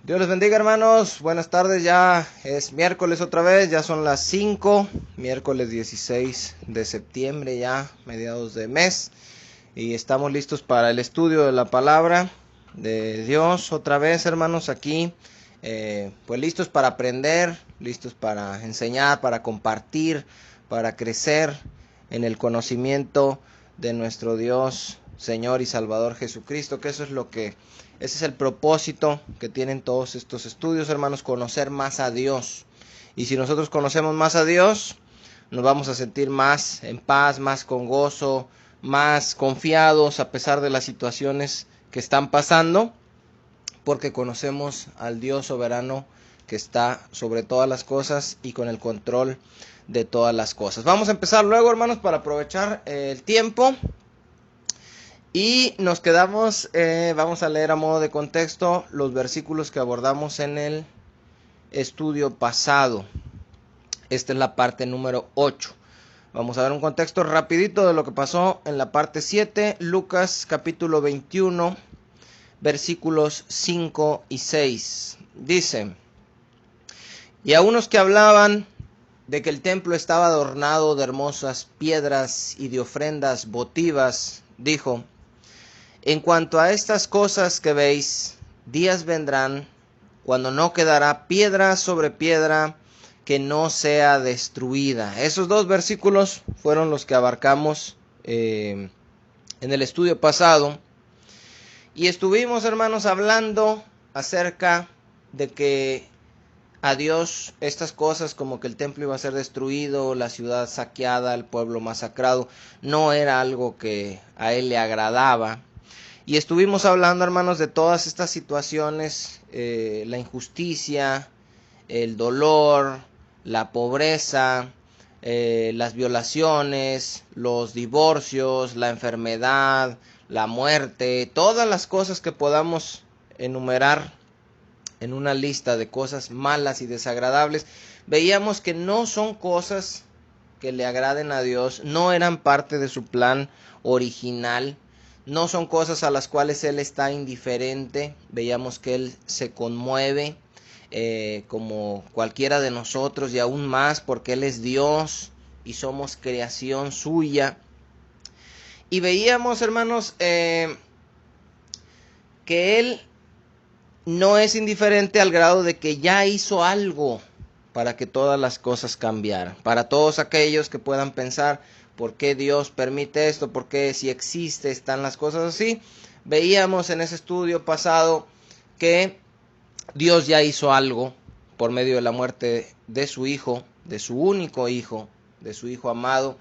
Dios les bendiga, hermanos. Buenas tardes, ya es miércoles otra vez, ya son las 5, miércoles 16 de septiembre, ya mediados de mes. Y estamos listos para el estudio de la palabra de Dios otra vez, hermanos, aquí. Pues listos para aprender, listos para enseñar, para compartir, para crecer en el conocimiento de nuestro Dios, Señor y Salvador Jesucristo, que ese es el propósito que tienen todos estos estudios, hermanos, conocer más a Dios. Y si nosotros conocemos más a Dios, nos vamos a sentir más en paz, más con gozo, más confiados a pesar de las situaciones que están pasando, porque conocemos al Dios soberano que está sobre todas las cosas y con el control de todas las cosas. Vamos a empezar luego, hermanos, para aprovechar el tiempo. Y nos quedamos, vamos a leer a modo de contexto los versículos que abordamos en el estudio pasado. Esta es la parte número 8. Vamos a ver un contexto rapidito de lo que pasó en la parte 7, Lucas capítulo 21, versículos 5 y 6. Dice: y a unos que hablaban de que el templo estaba adornado de hermosas piedras y de ofrendas votivas, dijo: en cuanto a estas cosas que veis, días vendrán cuando no quedará piedra sobre piedra que no sea destruida. Esos dos versículos fueron los que abarcamos en el estudio pasado. Y estuvimos, hermanos, hablando acerca de que a Dios estas cosas, como que el templo iba a ser destruido, la ciudad saqueada, el pueblo masacrado, no era algo que a él le agradaba. Y estuvimos hablando, hermanos, de todas estas situaciones, la injusticia, el dolor, la pobreza, las violaciones, los divorcios, la enfermedad, la muerte, todas las cosas que podamos enumerar en una lista de cosas malas y desagradables. Veíamos que no son cosas que le agraden a Dios, no eran parte de su plan original. No son cosas a las cuales Él está indiferente. Veíamos que Él se conmueve como cualquiera de nosotros, y aún más porque Él es Dios y somos creación suya. Y veíamos, hermanos, que Él no es indiferente al grado de que ya hizo algo para que todas las cosas cambiaran. Para todos aquellos que puedan pensar: ¿por qué Dios permite esto? ¿Por qué, si existe, están las cosas así? Veíamos en ese estudio pasado que Dios ya hizo algo por medio de la muerte de su Hijo, de su único Hijo, de su Hijo amado,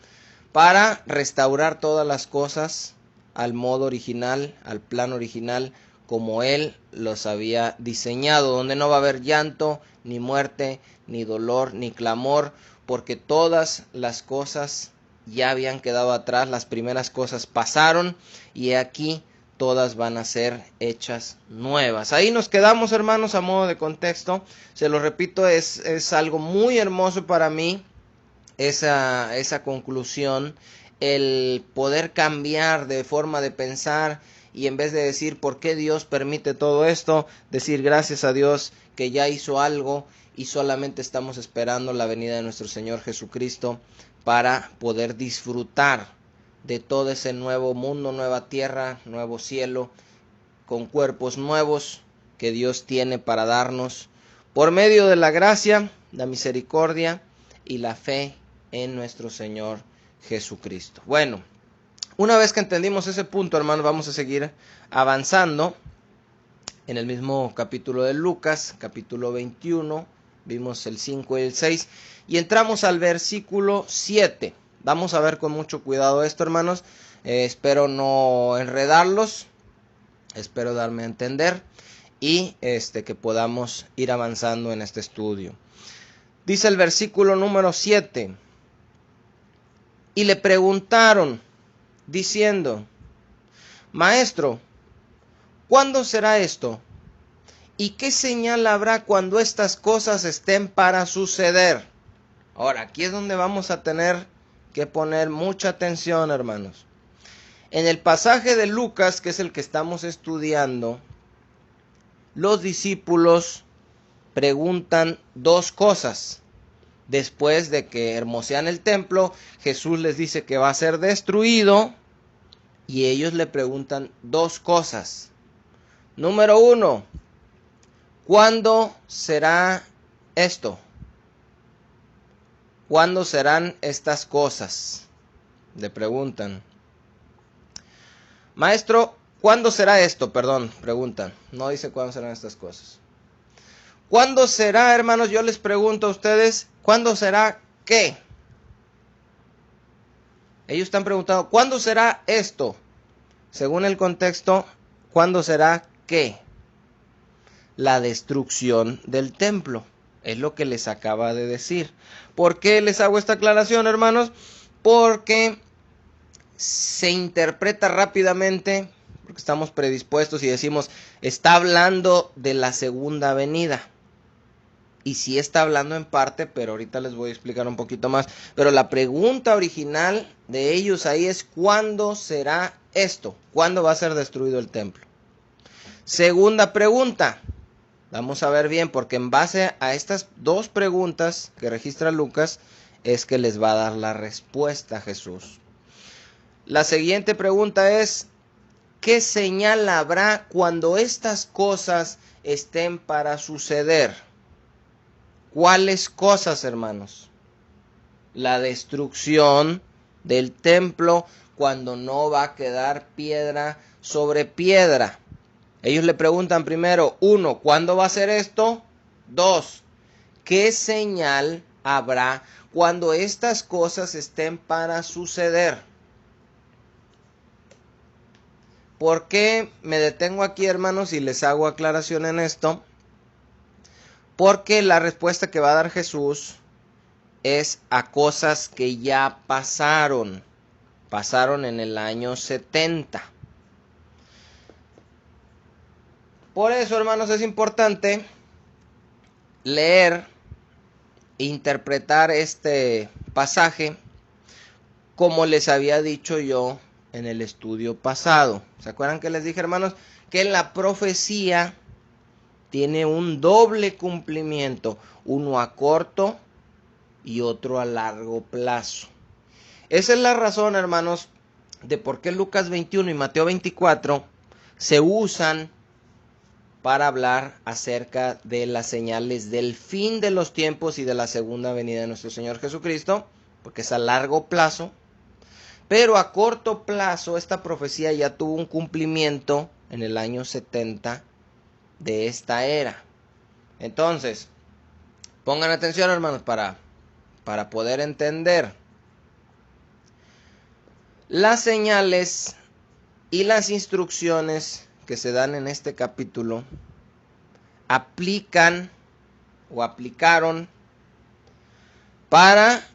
para restaurar todas las cosas al modo original, al plan original, como Él los había diseñado, donde no va a haber llanto, ni muerte, ni dolor, ni clamor, porque todas las cosas ya habían quedado atrás, las primeras cosas pasaron, y aquí todas van a ser hechas nuevas. Ahí nos quedamos, hermanos, a modo de contexto. Se lo repito, es algo muy hermoso para mí, esa conclusión, el poder cambiar de forma de pensar, y en vez de decir ¿por qué Dios permite todo esto?, decir gracias a Dios que ya hizo algo y solamente estamos esperando la venida de nuestro Señor Jesucristo para poder disfrutar de todo ese nuevo mundo, nueva tierra, nuevo cielo, con cuerpos nuevos que Dios tiene para darnos por medio de la gracia, la misericordia y la fe en nuestro Señor Jesucristo. Bueno, una vez que entendimos ese punto, hermanos, vamos a seguir avanzando en el mismo capítulo de Lucas, capítulo 21, vimos el 5 y el 6, y entramos al versículo 7. Vamos a ver con mucho cuidado esto, hermanos. Espero no enredarlos, espero darme a entender, y que podamos ir avanzando en este estudio. Dice el versículo número 7: y le preguntaron, diciendo: Maestro, ¿cuándo será esto? ¿Y qué señal habrá cuando estas cosas estén para suceder? Ahora, aquí es donde vamos a tener que poner mucha atención, hermanos. En el pasaje de Lucas, que es el que estamos estudiando, los discípulos preguntan dos cosas. Después de que hermosean el templo, Jesús les dice que va a ser destruido y ellos le preguntan dos cosas. Número 1, ¿cuándo será esto? ¿Cuándo serán estas cosas? Le preguntan. Maestro, ¿cuándo será esto? Perdón, preguntan. No dice cuándo serán estas cosas. ¿Cuándo será, hermanos? Yo les pregunto a ustedes, ¿cuándo será qué? Ellos están preguntando, ¿cuándo será esto? Según el contexto, ¿cuándo será qué? La destrucción del templo. Es lo que les acaba de decir. ¿Por qué les hago esta aclaración, hermanos? Porque se interpreta rápidamente, porque estamos predispuestos y decimos, está hablando de la segunda venida. Y sí está hablando en parte, pero ahorita les voy a explicar un poquito más. Pero la pregunta original de ellos ahí es, ¿cuándo será esto? ¿Cuándo va a ser destruido el templo? Segunda pregunta. Vamos a ver bien, porque en base a estas dos preguntas que registra Lucas, es que les va a dar la respuesta a Jesús. La siguiente pregunta es, ¿qué señal habrá cuando estas cosas estén para suceder? ¿Cuáles cosas, hermanos? La destrucción del templo cuando no va a quedar piedra sobre piedra. Ellos le preguntan primero, 1, ¿cuándo va a ser esto? 2, ¿qué señal habrá cuando estas cosas estén para suceder? ¿Por qué me detengo aquí, hermanos, y les hago aclaración en esto? Porque la respuesta que va a dar Jesús es a cosas que ya pasaron. Pasaron en el año 70. Por eso, hermanos, es importante leer e interpretar este pasaje como les había dicho yo en el estudio pasado. ¿Se acuerdan que les dije, hermanos, que la profecía tiene un doble cumplimiento, uno a corto y otro a largo plazo? Esa es la razón, hermanos, de por qué Lucas 21 y Mateo 24 se usan para hablar acerca de las señales del fin de los tiempos y de la segunda venida de nuestro Señor Jesucristo, porque es a largo plazo. Pero a corto plazo esta profecía ya tuvo un cumplimiento en el año 70 de esta era. Entonces, pongan atención, hermanos, para poder entender. Las señales y las instrucciones que se dan en este capítulo aplican o aplicaron para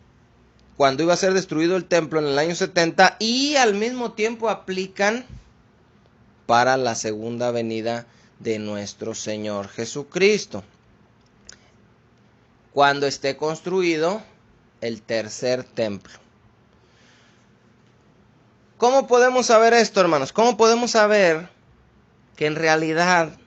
cuando iba a ser destruido el templo en el año 70 y al mismo tiempo aplican para la segunda venida de nuestro Señor Jesucristo, cuando esté construido el tercer templo. ¿Cómo podemos saber esto, hermanos? ¿Cómo podemos saber que en realidad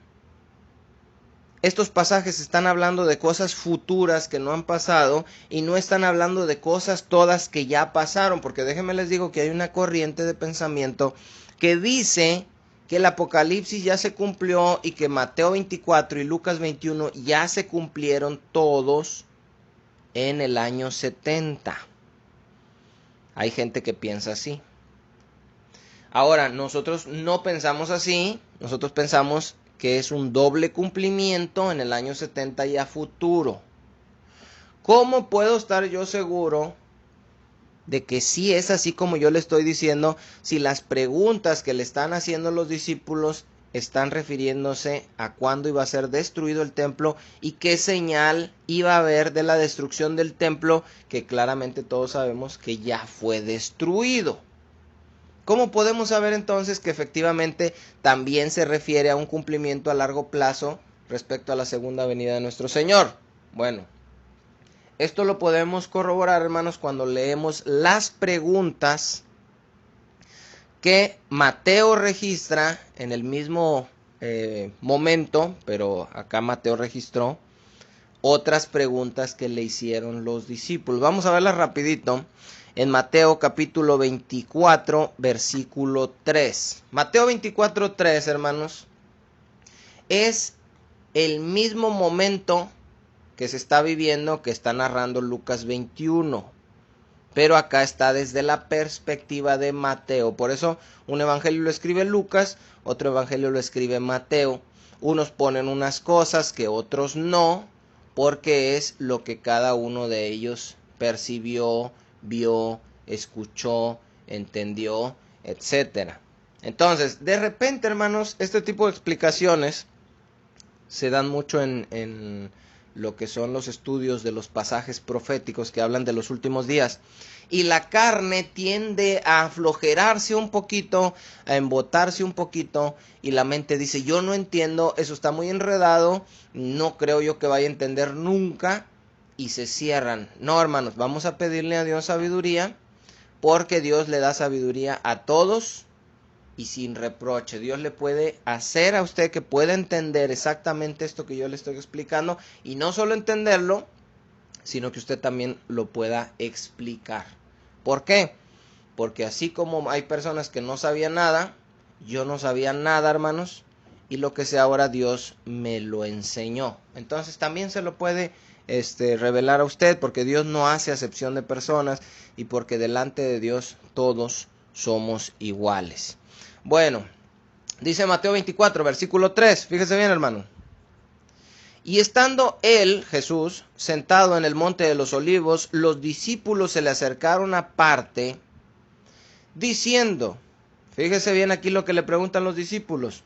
estos pasajes están hablando de cosas futuras que no han pasado y no están hablando de cosas todas que ya pasaron? Porque déjenme les digo que hay una corriente de pensamiento que dice que el Apocalipsis ya se cumplió y que Mateo 24 y Lucas 21 ya se cumplieron todos en el año 70. Hay gente que piensa así. Ahora, nosotros no pensamos así, nosotros pensamos que es un doble cumplimiento en el año 70 y a futuro. ¿Cómo puedo estar yo seguro de que sí es así como yo le estoy diciendo, si las preguntas que le están haciendo los discípulos están refiriéndose a cuándo iba a ser destruido el templo y qué señal iba a haber de la destrucción del templo, que claramente todos sabemos que ya fue destruido? ¿Cómo podemos saber entonces que efectivamente también se refiere a un cumplimiento a largo plazo respecto a la segunda venida de nuestro Señor? Bueno, esto lo podemos corroborar, hermanos, cuando leemos las preguntas que Mateo registra en el mismo momento, pero acá Mateo registró otras preguntas que le hicieron los discípulos. Vamos a verlas rapidito en Mateo capítulo 24, versículo 3. Mateo 24, 3, hermanos, es el mismo momento que se está viviendo, que está narrando Lucas 21. Pero acá está desde la perspectiva de Mateo. Por eso un evangelio lo escribe Lucas, otro evangelio lo escribe Mateo. Unos ponen unas cosas que otros no, porque es lo que cada uno de ellos percibió, vio, escuchó, entendió, etcétera. Entonces, de repente, hermanos, este tipo de explicaciones se dan mucho en lo que son los estudios de los pasajes proféticos que hablan de los últimos días. Y la carne tiende a aflojerarse un poquito, a embotarse un poquito, y la mente dice, yo no entiendo, eso está muy enredado, no creo yo que vaya a entender nunca, y se cierran. No, hermanos, vamos a pedirle a Dios sabiduría, porque Dios le da sabiduría a todos, y sin reproche. Dios le puede hacer a usted que pueda entender exactamente esto que yo le estoy explicando, y no solo entenderlo, sino que usted también lo pueda explicar. ¿Por qué? Porque así como hay personas que no sabían nada, yo no sabía nada, hermanos, y lo que sé ahora Dios me lo enseñó. Entonces también se lo puede revelar a usted, porque Dios no hace acepción de personas, y porque delante de Dios todos somos iguales. Bueno, dice Mateo 24, versículo 3, fíjese bien, hermano. Y estando él, Jesús, sentado en el monte de los olivos, los discípulos se le acercaron aparte, diciendo, fíjese bien aquí lo que le preguntan los discípulos,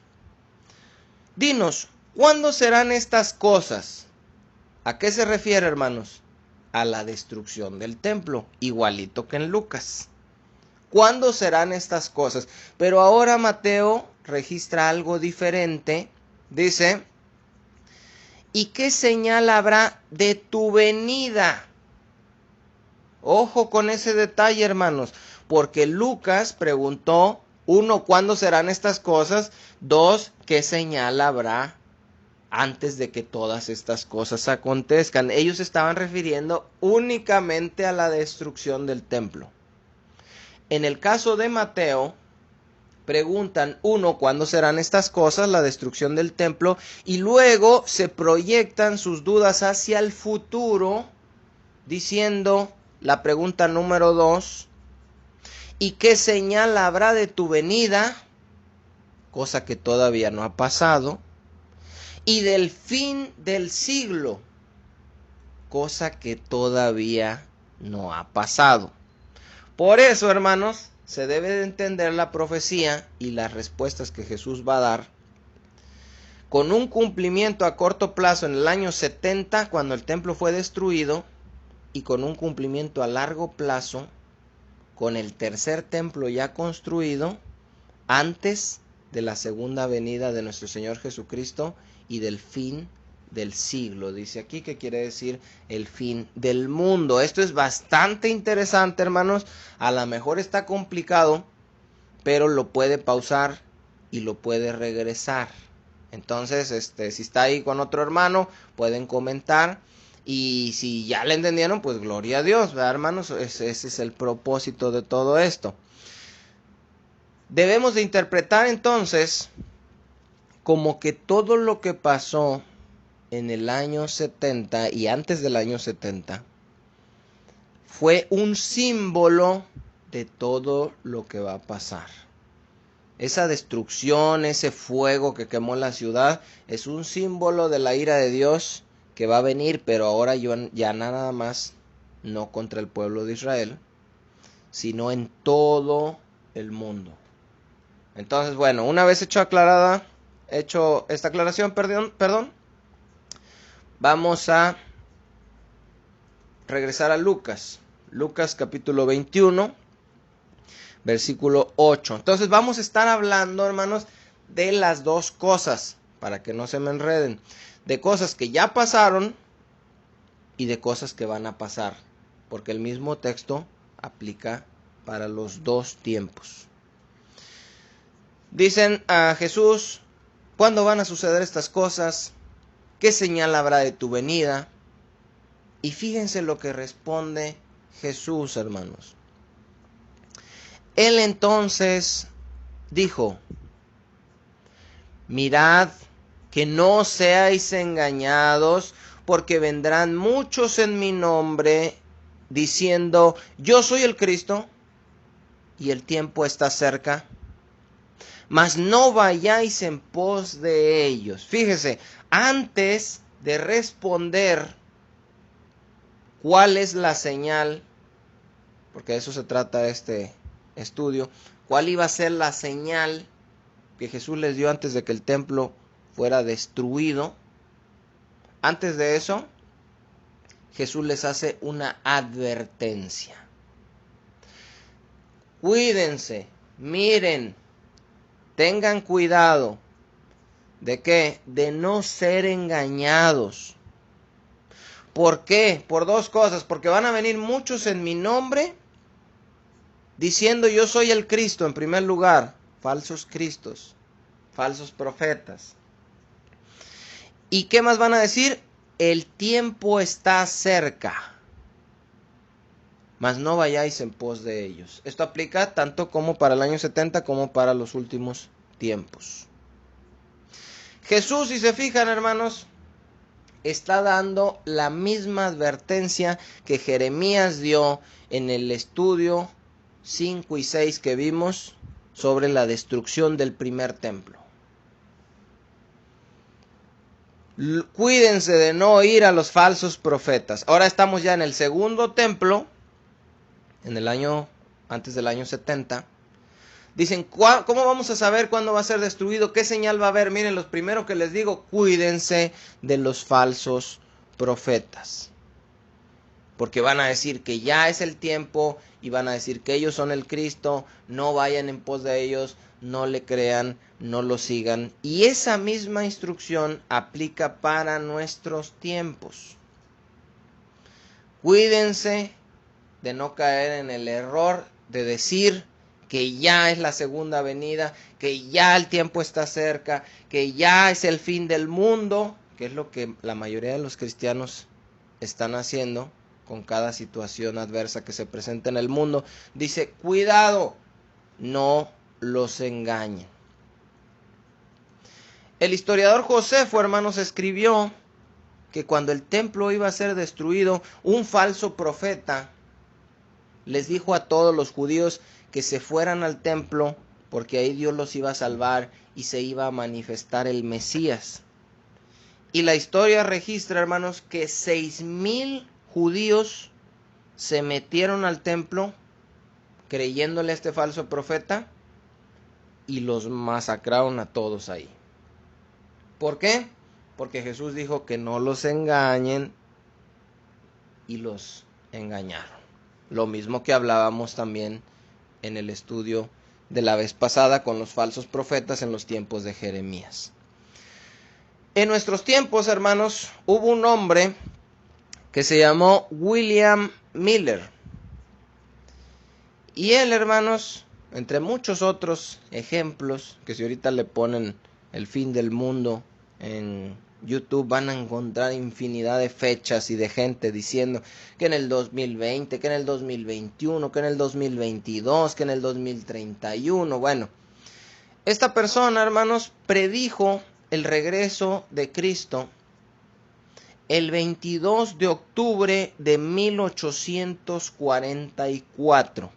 dinos, ¿cuándo serán estas cosas? ¿A qué se refiere, hermanos? A la destrucción del templo, igualito que en Lucas. ¿Cuándo serán estas cosas? Pero ahora Mateo registra algo diferente. Dice, ¿y qué señal habrá de tu venida? Ojo con ese detalle, hermanos, porque Lucas preguntó, uno, ¿cuándo serán estas cosas? Dos, ¿qué señal habrá antes de que todas estas cosas acontezcan? Ellos estaban refiriendo únicamente a la destrucción del templo. En el caso de Mateo, preguntan, uno, ¿cuándo serán estas cosas, la destrucción del templo? Y luego se proyectan sus dudas hacia el futuro, diciendo, la pregunta número 2, ¿y qué señal habrá de tu venida? Cosa que todavía no ha pasado. Y del fin del siglo, cosa que todavía no ha pasado. Por eso, hermanos, se debe de entender la profecía y las respuestas que Jesús va a dar con un cumplimiento a corto plazo en el año 70, cuando el templo fue destruido, y con un cumplimiento a largo plazo con el tercer templo ya construido antes de la segunda venida de nuestro Señor Jesucristo y del fin del siglo. Dice aquí que quiere decir el fin del mundo. Esto es bastante interesante, hermanos. A lo mejor está complicado, pero lo puede pausar y lo puede regresar. Entonces, si está ahí con otro hermano, pueden comentar. Y si ya le entendieron, pues gloria a Dios, ¿verdad, hermanos? Ese es el propósito de todo esto. Debemos de interpretar entonces como que todo lo que pasó en el año 70 y antes del año 70 fue un símbolo de todo lo que va a pasar. Esa destrucción, ese fuego que quemó la ciudad, es un símbolo de la ira de Dios que va a venir, pero ahora ya nada más no contra el pueblo de Israel, sino en todo el mundo. Entonces, bueno, una vez hecho esta aclaración, perdón, vamos a regresar a Lucas. Lucas capítulo 21, versículo 8. Entonces vamos a estar hablando, hermanos, de las dos cosas, para que no se me enreden. De cosas que ya pasaron y de cosas que van a pasar, porque el mismo texto aplica para los dos tiempos. Dicen a Jesús, ¿Cuándo van a suceder estas cosas? ¿Qué señal habrá de tu venida? Y fíjense lo que responde Jesús, hermanos. Él entonces dijo: mirad que no seáis engañados, porque vendrán muchos en mi nombre, diciendo: yo soy el Cristo, y el tiempo está cerca. Mas no vayáis en pos de ellos. Fíjese, antes de responder cuál es la señal, porque de eso se trata este estudio, cuál iba a ser la señal que Jesús les dio antes de que el templo fuera destruido. Antes de eso, Jesús les hace una advertencia. Cuídense, miren, tengan cuidado. ¿De qué? De no ser engañados. ¿Por qué? Por dos cosas. Porque van a venir muchos en mi nombre diciendo: yo soy el Cristo, en primer lugar. Falsos cristos, falsos profetas. ¿Y qué más van a decir? El tiempo está cerca, mas no vayáis en pos de ellos. Esto aplica tanto como para el año 70 como para los últimos tiempos. Jesús, si se fijan, hermanos, está dando la misma advertencia que Jeremías dio en el estudio 5 y 6 que vimos sobre la destrucción del primer templo. Cuídense de no oír a los falsos profetas. Ahora estamos ya en el segundo templo, en el año antes del año 70. Dicen: ¿cómo vamos a saber cuándo va a ser destruido? ¿Qué señal va a haber? Miren, lo primero que les digo: cuídense de los falsos profetas. Porque van a decir que ya es el tiempo y van a decir que ellos son el Cristo. No vayan en pos de ellos, no le crean, no lo sigan. Y esa misma instrucción aplica para nuestros tiempos. Cuídense de no caer en el error de decir que ya es la segunda venida, que ya el tiempo está cerca, que ya es el fin del mundo, que es lo que la mayoría de los cristianos están haciendo con cada situación adversa que se presenta en el mundo. Dice: cuidado, no los engañen. El historiador Josefo, hermanos, escribió que cuando el templo iba a ser destruido, un falso profeta les dijo a todos los judíos que se fueran al templo, porque ahí Dios los iba a salvar y se iba a manifestar el Mesías. Y la historia registra, hermanos, que 6,000 judíos se metieron al templo creyéndole a este falso profeta y los masacraron a todos ahí. ¿Por qué? Porque Jesús dijo que no los engañen y los engañaron. Lo mismo que hablábamos también en el estudio de la vez pasada con los falsos profetas en los tiempos de Jeremías. En nuestros tiempos, hermanos, hubo un hombre que se llamó William Miller. Y él, hermanos, entre muchos otros ejemplos, que si ahorita le ponen el fin del mundo en YouTube van a encontrar infinidad de fechas y de gente diciendo que en el 2020, que en el 2021, que en el 2022, que en el 2031. Bueno, esta persona, hermanos, predijo el regreso de Cristo el 22 de octubre de 1844.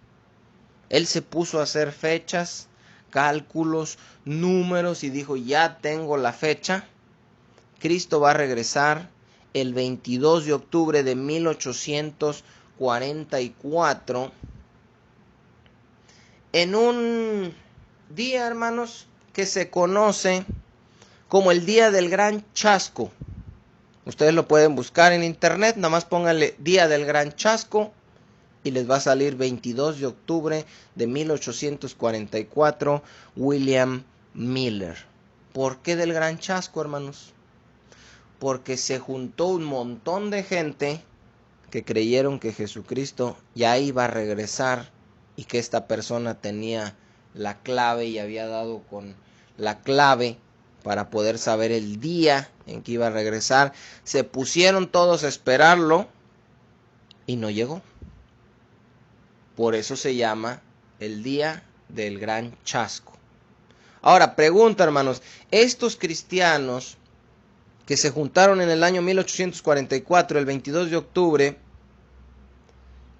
Él se puso a hacer fechas, cálculos, números y dijo: ya tengo la fecha. Cristo va a regresar el 22 de octubre de 1844 en un día, hermanos, que se conoce como el Día del Gran Chasco. Ustedes lo pueden buscar en internet, nada más pónganle Día del Gran Chasco y les va a salir 22 de octubre de 1844, William Miller. ¿Por qué del Gran Chasco, hermanos? Porque se juntó un montón de gente que creyeron que Jesucristo ya iba a regresar y que esta persona tenía la clave y había dado con la clave para poder saber el día en que iba a regresar. Se pusieron todos a esperarlo y no llegó. Por eso se llama el día del gran chasco. Ahora, pregunta, hermanos, estos cristianos que se juntaron en el año 1844, el 22 de octubre,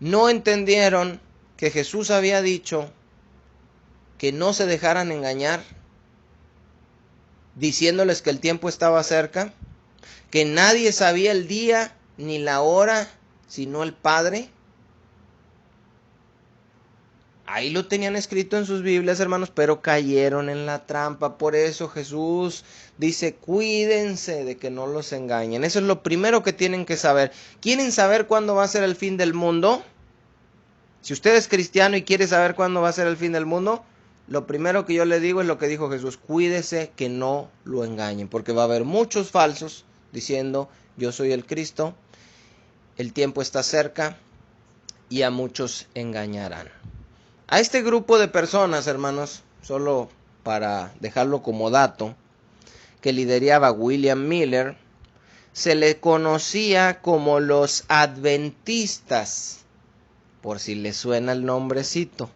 no entendieron que Jesús había dicho que no se dejaran engañar, diciéndoles que el tiempo estaba cerca, que nadie sabía el día ni la hora, sino el Padre. Ahí lo tenían escrito en sus Biblias, hermanos, pero cayeron en la trampa. Por eso Jesús dice, cuídense de que no los engañen. Eso es lo primero que tienen que saber. ¿Quieren saber cuándo va a ser el fin del mundo? Si usted es cristiano y quiere saber cuándo va a ser el fin del mundo, lo primero que yo le digo es lo que dijo Jesús, cuídese que no lo engañen, porque va a haber muchos falsos diciendo, yo soy el Cristo, el tiempo está cerca y a muchos engañarán. A este grupo de personas, hermanos, solo para dejarlo como dato, que lideraba William Miller, se le conocía como los adventistas, por si le suena el nombrecito.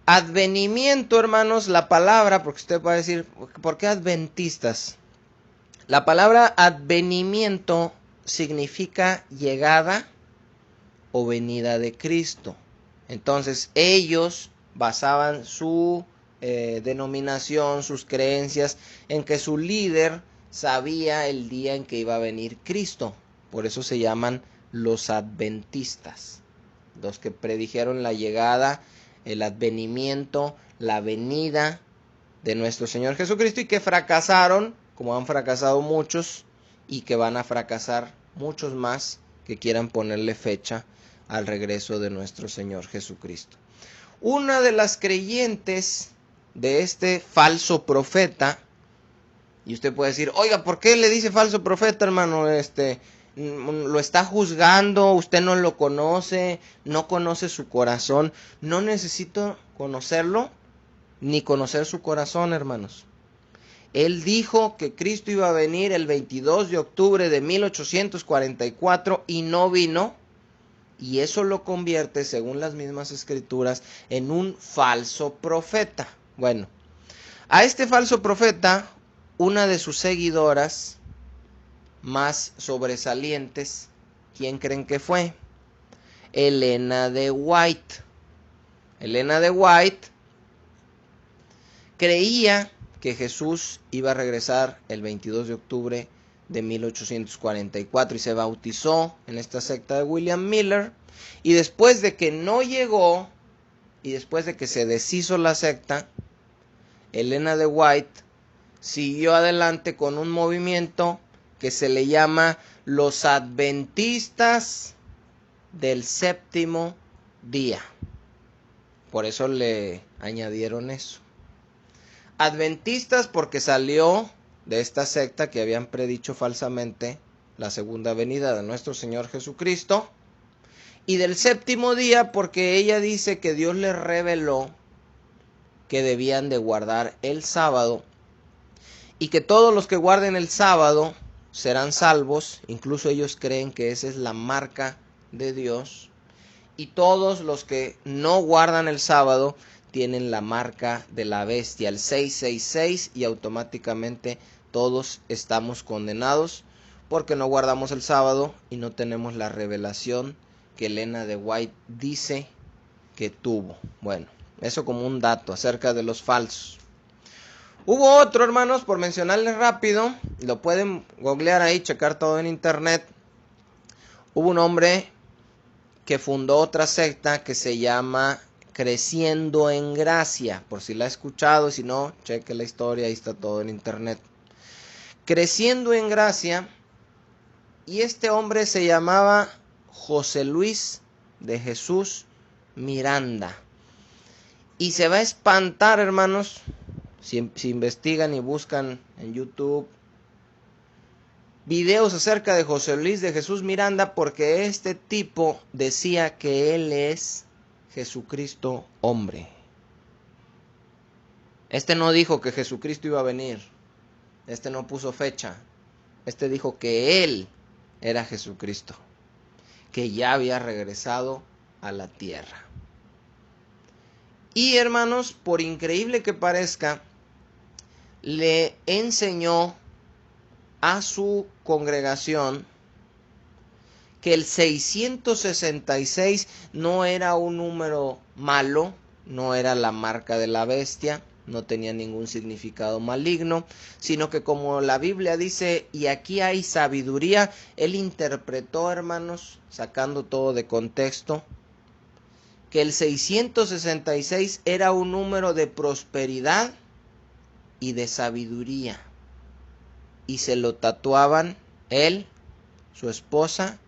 Advenimiento, hermanos, la palabra, porque usted va a decir, ¿por qué adventistas? La palabra advenimiento significa llegada o venida de Cristo. Entonces ellos basaban su denominación, sus creencias, en que su líder sabía el día en que iba a venir Cristo. Por eso se llaman los adventistas, los que predijeron la llegada, el advenimiento, la venida de nuestro Señor Jesucristo y que fracasaron, como han fracasado muchos, y que van a fracasar muchos más que quieran ponerle fecha al regreso de nuestro Señor Jesucristo. Una de las creyentes de este falso profeta, y usted puede decir, oiga, ¿por qué le dice falso profeta, hermano? Lo está juzgando, usted no lo conoce, no conoce su corazón. No necesito conocerlo, ni conocer su corazón, hermanos. Él dijo que Cristo iba a venir el 22 de octubre de 1844 y no vino. Y eso lo convierte, según las mismas escrituras, en un falso profeta. Bueno, a este falso profeta, una de sus seguidoras más sobresalientes, ¿quién creen que fue? Elena de White. Elena de White creía que Jesús iba a regresar el 22 de octubre de 1844 y se bautizó en esta secta de William Miller, y después de que no llegó y después de que se deshizo la secta, Elena de White siguió adelante con un movimiento que se le llama los adventistas del séptimo día. Por eso le añadieron eso. Adventistas porque salió de esta secta que habían predicho falsamente la segunda venida de nuestro Señor Jesucristo. Y del séptimo día porque ella dice que Dios les reveló que debían de guardar el sábado y que todos los que guarden el sábado serán salvos. Incluso ellos creen que esa es la marca de Dios. Y todos los que no guardan el sábado tienen la marca de la bestia, el 666, y automáticamente todos estamos condenados porque no guardamos el sábado y no tenemos la revelación que Elena de White dice que tuvo. Bueno, eso como un dato acerca de los falsos. Hubo otro, hermanos, por mencionarles rápido, lo pueden googlear ahí, checar todo en internet. Hubo un hombre que fundó otra secta que se llama Creciendo en Gracia, por si la ha escuchado, si no, cheque la historia, ahí está todo en internet. Creciendo en Gracia, y este hombre se llamaba José Luis de Jesús Miranda. Y se va a espantar, hermanos, si investigan y buscan en YouTube videos acerca de José Luis de Jesús Miranda, porque este tipo decía que él es Jesucristo hombre. Este no dijo que Jesucristo iba a venir. Este no puso fecha. Este dijo que Él era Jesucristo, que ya había regresado a la tierra. Y hermanos, por increíble que parezca, le enseñó a su congregación que el 666 no era un número malo, no era la marca de la bestia, no tenía ningún significado maligno, sino que como la Biblia dice, y aquí hay sabiduría, él interpretó, hermanos, sacando todo de contexto, que el 666 era un número de prosperidad y de sabiduría, y se lo tatuaban él, su esposa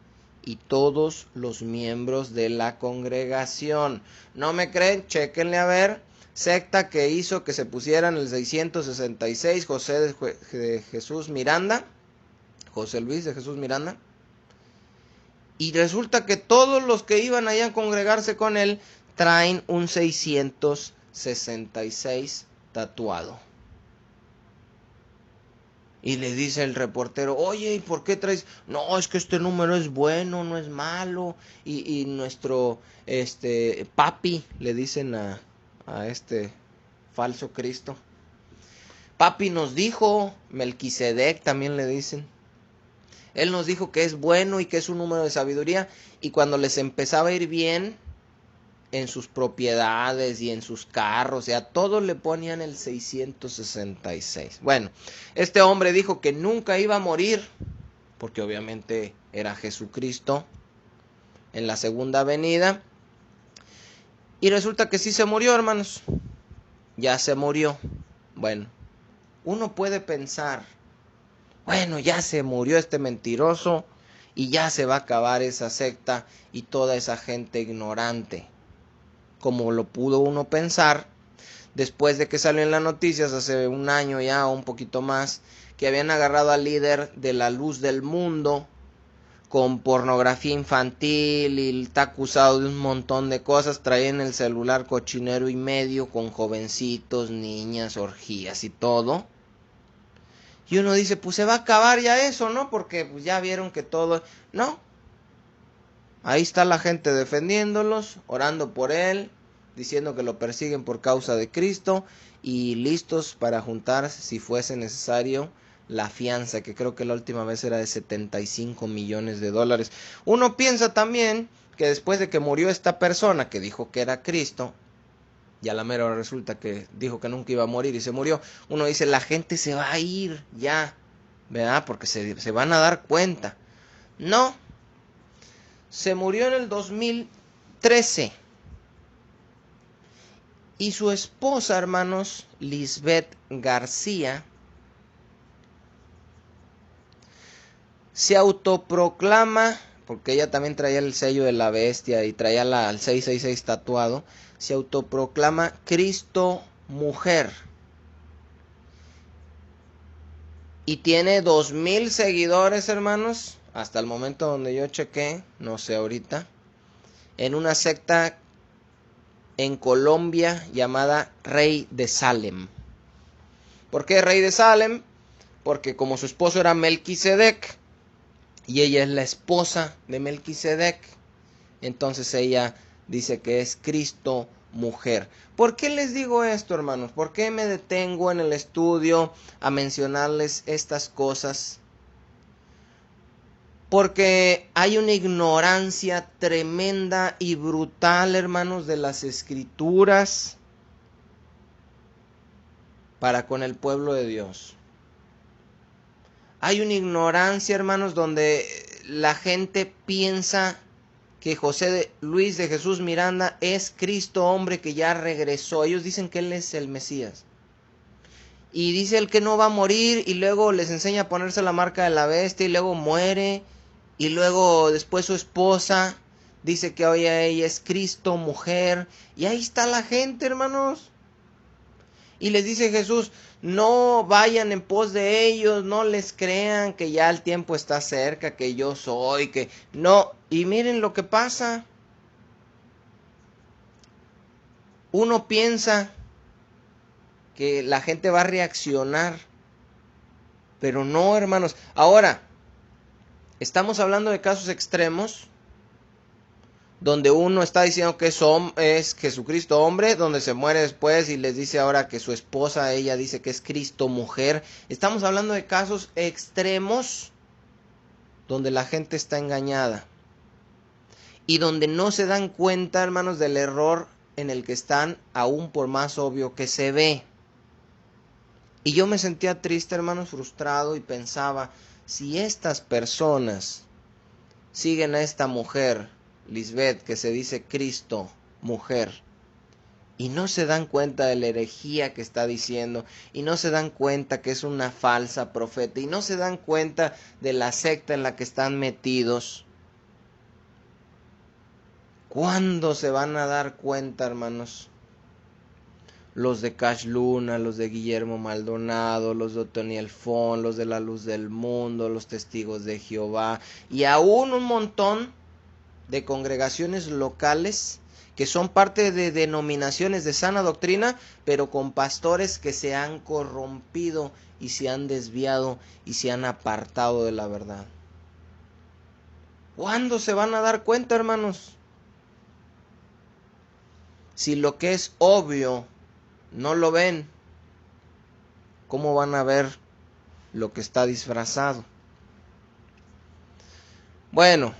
y todos los miembros de la congregación. ¿No me creen? Chéquenle a ver. Secta que hizo que se pusieran el 666, José de Jesús Miranda, José Luis de Jesús Miranda. Y resulta que todos los que iban allá a congregarse con él traen un 666 tatuado. Y le dice el reportero, oye, ¿y por qué traes? No, es que este número es bueno, no es malo. Y nuestro papi, le dicen a este falso Cristo. Papi nos dijo, Melquisedec también le dicen. Él nos dijo que es bueno y que es un número de sabiduría. Y cuando les empezaba a ir bien en sus propiedades y en sus carros, o sea, todos le ponían el 666. Bueno, este hombre dijo que nunca iba a morir, porque obviamente era Jesucristo en la segunda venida. Y resulta que sí se murió, hermanos. Ya se murió. Bueno, uno puede pensar, bueno, ya se murió este mentiroso y ya se va a acabar esa secta y toda esa gente ignorante. Como lo pudo uno pensar después de que salió en las noticias hace un año ya o un poquito más, que habían agarrado al líder de la luz del mundo con pornografía infantil y está acusado de un montón de cosas, traía en el celular cochinero y medio con jovencitos, niñas, orgías y todo. Y uno dice, pues se va a acabar ya eso, ¿no? Porque pues ya vieron que todo... No. Ahí está la gente defendiéndolos, orando por él, diciendo que lo persiguen por causa de Cristo y listos para juntar, si fuese necesario, la fianza, que creo que la última vez era de 75 millones de dólares. Uno piensa también que después de que murió esta persona que dijo que era Cristo, y a la mera hora resulta que dijo que nunca iba a morir y se murió, uno dice, la gente se va a ir ya, ¿verdad? Porque se van a dar cuenta. No, se murió en el 2013. Y su esposa, hermanos, Lisbeth García, se autoproclama, porque ella también traía el sello de la bestia y traía el 666 tatuado, se autoproclama Cristo mujer. Y tiene 2000 seguidores, hermanos, hasta el momento donde yo chequé, no sé ahorita, en una secta en Colombia llamada Rey de Salem. ¿Por qué Rey de Salem? Porque como su esposo era Melquisedec y ella es la esposa de Melquisedec, entonces ella dice que es Cristo mujer. ¿Por qué les digo esto, hermanos? ¿Por qué me detengo en el estudio a mencionarles estas cosas? Porque hay una ignorancia tremenda y brutal, hermanos, de las escrituras para con el pueblo de Dios. Hay una ignorancia, hermanos, donde la gente piensa que José Luis de Jesús Miranda es Cristo hombre que ya regresó. Ellos dicen que él es el Mesías. Y dice él que no va a morir y luego les enseña a ponerse la marca de la bestia y luego muere. Y luego después su esposa dice que hoy ella es Cristo mujer. Y ahí está la gente, hermanos. Y les dice Jesús, no vayan en pos de ellos, no les crean que ya el tiempo está cerca, que yo soy, que no. Y miren lo que pasa. Uno piensa que la gente va a reaccionar. Pero no, hermanos. Ahora, estamos hablando de casos extremos, donde uno está diciendo que es Jesucristo hombre, donde se muere después y les dice ahora que su esposa, ella dice que es Cristo mujer. Estamos hablando de casos extremos donde la gente está engañada y donde no se dan cuenta, hermanos, del error en el que están, aún por más obvio que se ve. Y yo me sentía triste, hermanos, frustrado, y pensaba, si estas personas siguen a esta mujer, Lisbeth, que se dice Cristo mujer, y no se dan cuenta de la herejía que está diciendo, y no se dan cuenta que es una falsa profeta, y no se dan cuenta de la secta en la que están metidos, ¿cuándo se van a dar cuenta, hermanos? Los de Cash Luna, los de Guillermo Maldonado, los de Otoniel Fon, los de La Luz del Mundo, los Testigos de Jehová, y aún un montón de congregaciones locales que son parte de denominaciones de sana doctrina, pero con pastores que se han corrompido y se han desviado y se han apartado de la verdad. ¿Cuándo se van a dar cuenta, hermanos? Si lo que es obvio no lo ven, ¿cómo van a ver lo que está disfrazado? Bueno,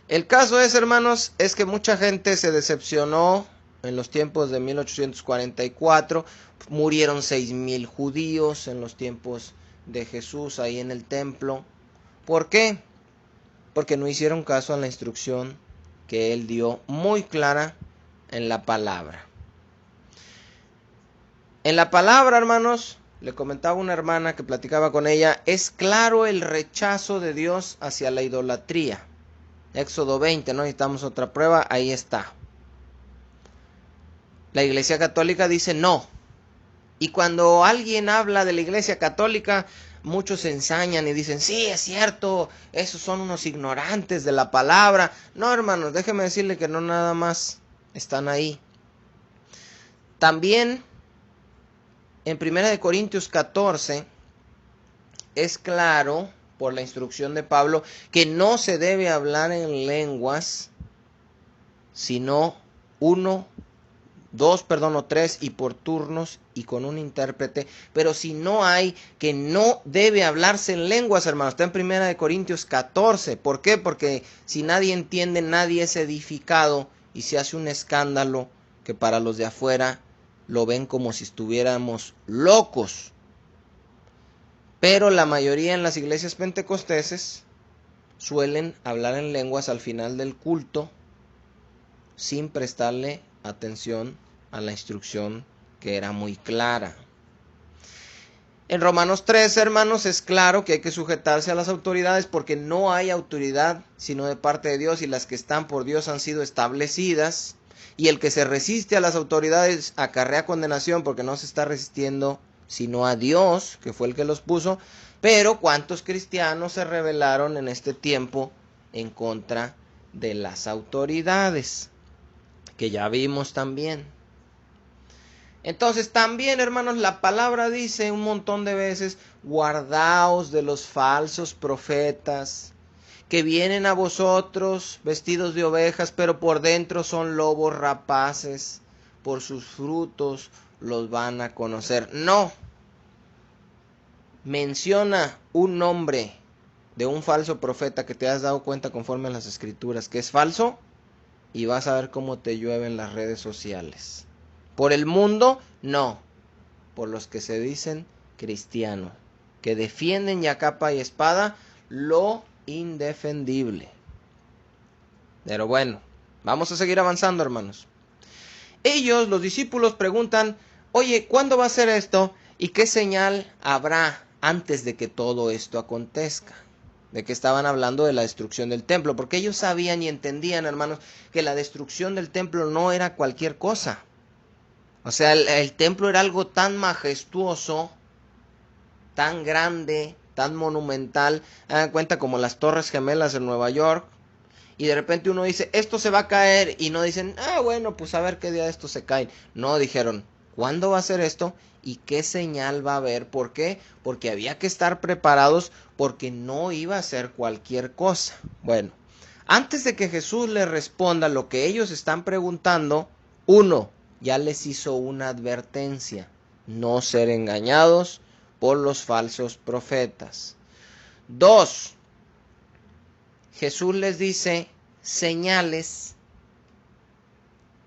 el caso es, hermanos, es que mucha gente se decepcionó en los tiempos de 1844. Murieron 6,000 judíos en los tiempos de Jesús ahí en el templo. ¿Por qué? Porque no hicieron caso a la instrucción que él dio muy clara en la palabra. En la palabra, hermanos, le comentaba una hermana que platicaba con ella, es claro el rechazo de Dios hacia la idolatría. Éxodo 20, no necesitamos otra prueba, ahí está. La Iglesia Católica dice no. Y cuando alguien habla de la Iglesia Católica, muchos se ensañan y dicen, sí, es cierto, esos son unos ignorantes de la palabra. No, hermanos, déjeme decirle que no nada más están ahí. También en 1 Corintios 14 es claro, por la instrucción de Pablo, que no se debe hablar en lenguas, sino 1, 2, o 3, y por turnos y con un intérprete. Pero si no hay, que no debe hablarse en lenguas, hermanos. Está en 1 Corintios 14. ¿Por qué? Porque si nadie entiende, nadie es edificado y se hace un escándalo que para los de afuera lo ven como si estuviéramos locos. Pero la mayoría en las iglesias pentecosteses suelen hablar en lenguas al final del culto sin prestarle atención a la instrucción que era muy clara. En Romanos 3, hermanos, es claro que hay que sujetarse a las autoridades porque no hay autoridad sino de parte de Dios, y las que están por Dios han sido establecidas. Y el que se resiste a las autoridades acarrea condenación porque no se está resistiendo sino a Dios, que fue el que los puso. Pero ¿cuántos cristianos se rebelaron en este tiempo en contra de las autoridades? Que ya vimos también. Entonces también, hermanos, la palabra dice un montón de veces, guardaos de los falsos profetas, que vienen a vosotros vestidos de ovejas, pero por dentro son lobos rapaces, por sus frutos los van a conocer. No. Menciona un nombre de un falso profeta que te has dado cuenta conforme a las escrituras que es falso, y vas a ver cómo te llueven las redes sociales. Por el mundo, no. Por los que se dicen cristianos, que defienden ya capa y espada lo indefendible. Pero bueno, vamos a seguir avanzando, hermanos. Ellos, los discípulos, preguntan, oye, ¿cuándo va a ser esto? ¿Y qué señal habrá antes de que todo esto acontezca? De que estaban hablando de la destrucción del templo, porque ellos sabían y entendían, hermanos, que la destrucción del templo no era cualquier cosa. O sea, el templo era algo tan majestuoso, tan grande, tan monumental. Hagan cuenta como las Torres Gemelas en Nueva York. Y de repente uno dice, esto se va a caer. Y no dicen, bueno, pues a ver qué día de esto se cae. No, dijeron, ¿Cuándo va a ser esto? ¿Y qué señal va a haber? ¿Por qué? Porque había que estar preparados porque no iba a ser cualquier cosa. Bueno, antes de que Jesús les responda lo que ellos están preguntando, uno, ya les hizo una advertencia: no ser engañados por los falsos profetas. Dos, Jesús les dice señales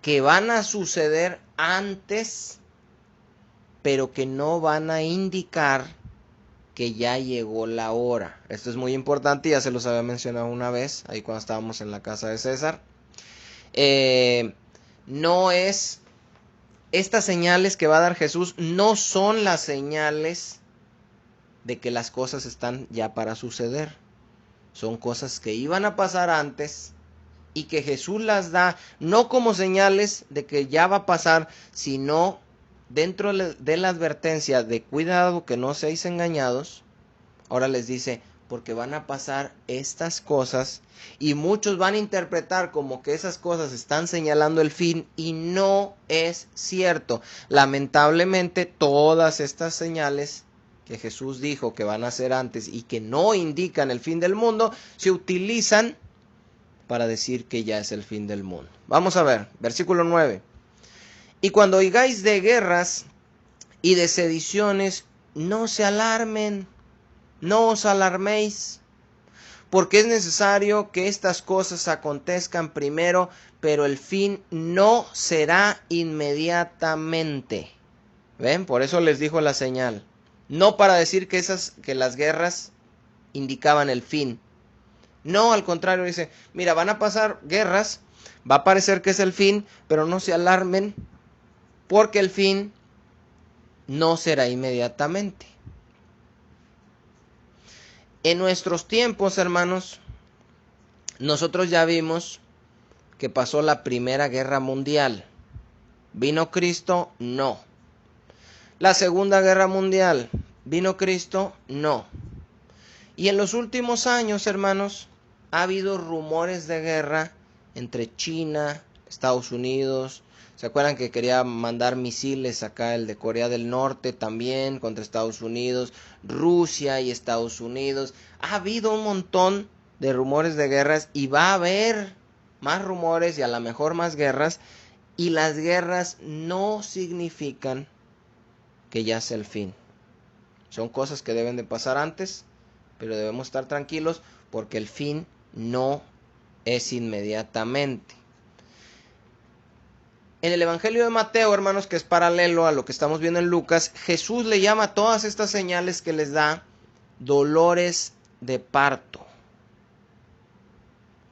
que van a suceder antes, pero que no van a indicar que ya llegó la hora. Esto es muy importante, ya se los había mencionado una vez, ahí cuando estábamos en la casa de César. No es, estas señales que va a dar Jesús no son las señales de que las cosas están ya para suceder. Son cosas que iban a pasar antes y que Jesús las da no como señales de que ya va a pasar, sino dentro de la advertencia de cuidado que no seáis engañados. Ahora les dice, porque van a pasar estas cosas y muchos van a interpretar como que esas cosas están señalando el fin, y no es cierto. Lamentablemente todas estas señales que Jesús dijo que van a ser antes y que no indican el fin del mundo, se utilizan para decir que ya es el fin del mundo. Vamos a ver, versículo 9. Y cuando oigáis de guerras y de sediciones, no se alarmen, no os alarméis, porque es necesario que estas cosas acontezcan primero, pero el fin no será inmediatamente. ¿Ven? Por eso les dijo la señal. No para decir que las guerras indicaban el fin. No, al contrario, dice, mira, van a pasar guerras, va a parecer que es el fin, pero no se alarmen, porque el fin no será inmediatamente. En nuestros tiempos, hermanos, nosotros ya vimos que pasó la Primera Guerra Mundial. ¿Vino Cristo? No. La Segunda Guerra Mundial. ¿Vino Cristo? No. Y en los últimos años, hermanos, ha habido rumores de guerra entre China, Estados Unidos. ¿Se acuerdan que quería mandar misiles acá, el de Corea del Norte también, contra Estados Unidos? Rusia y Estados Unidos. Ha habido un montón de rumores de guerras y va a haber más rumores y a lo mejor más guerras. Y las guerras no significan que ya sea el fin. Son cosas que deben de pasar antes, pero debemos estar tranquilos porque el fin no es inmediatamente. En el Evangelio de Mateo, hermanos, que es paralelo a lo que estamos viendo en Lucas, Jesús le llama a todas estas señales que les da dolores de parto.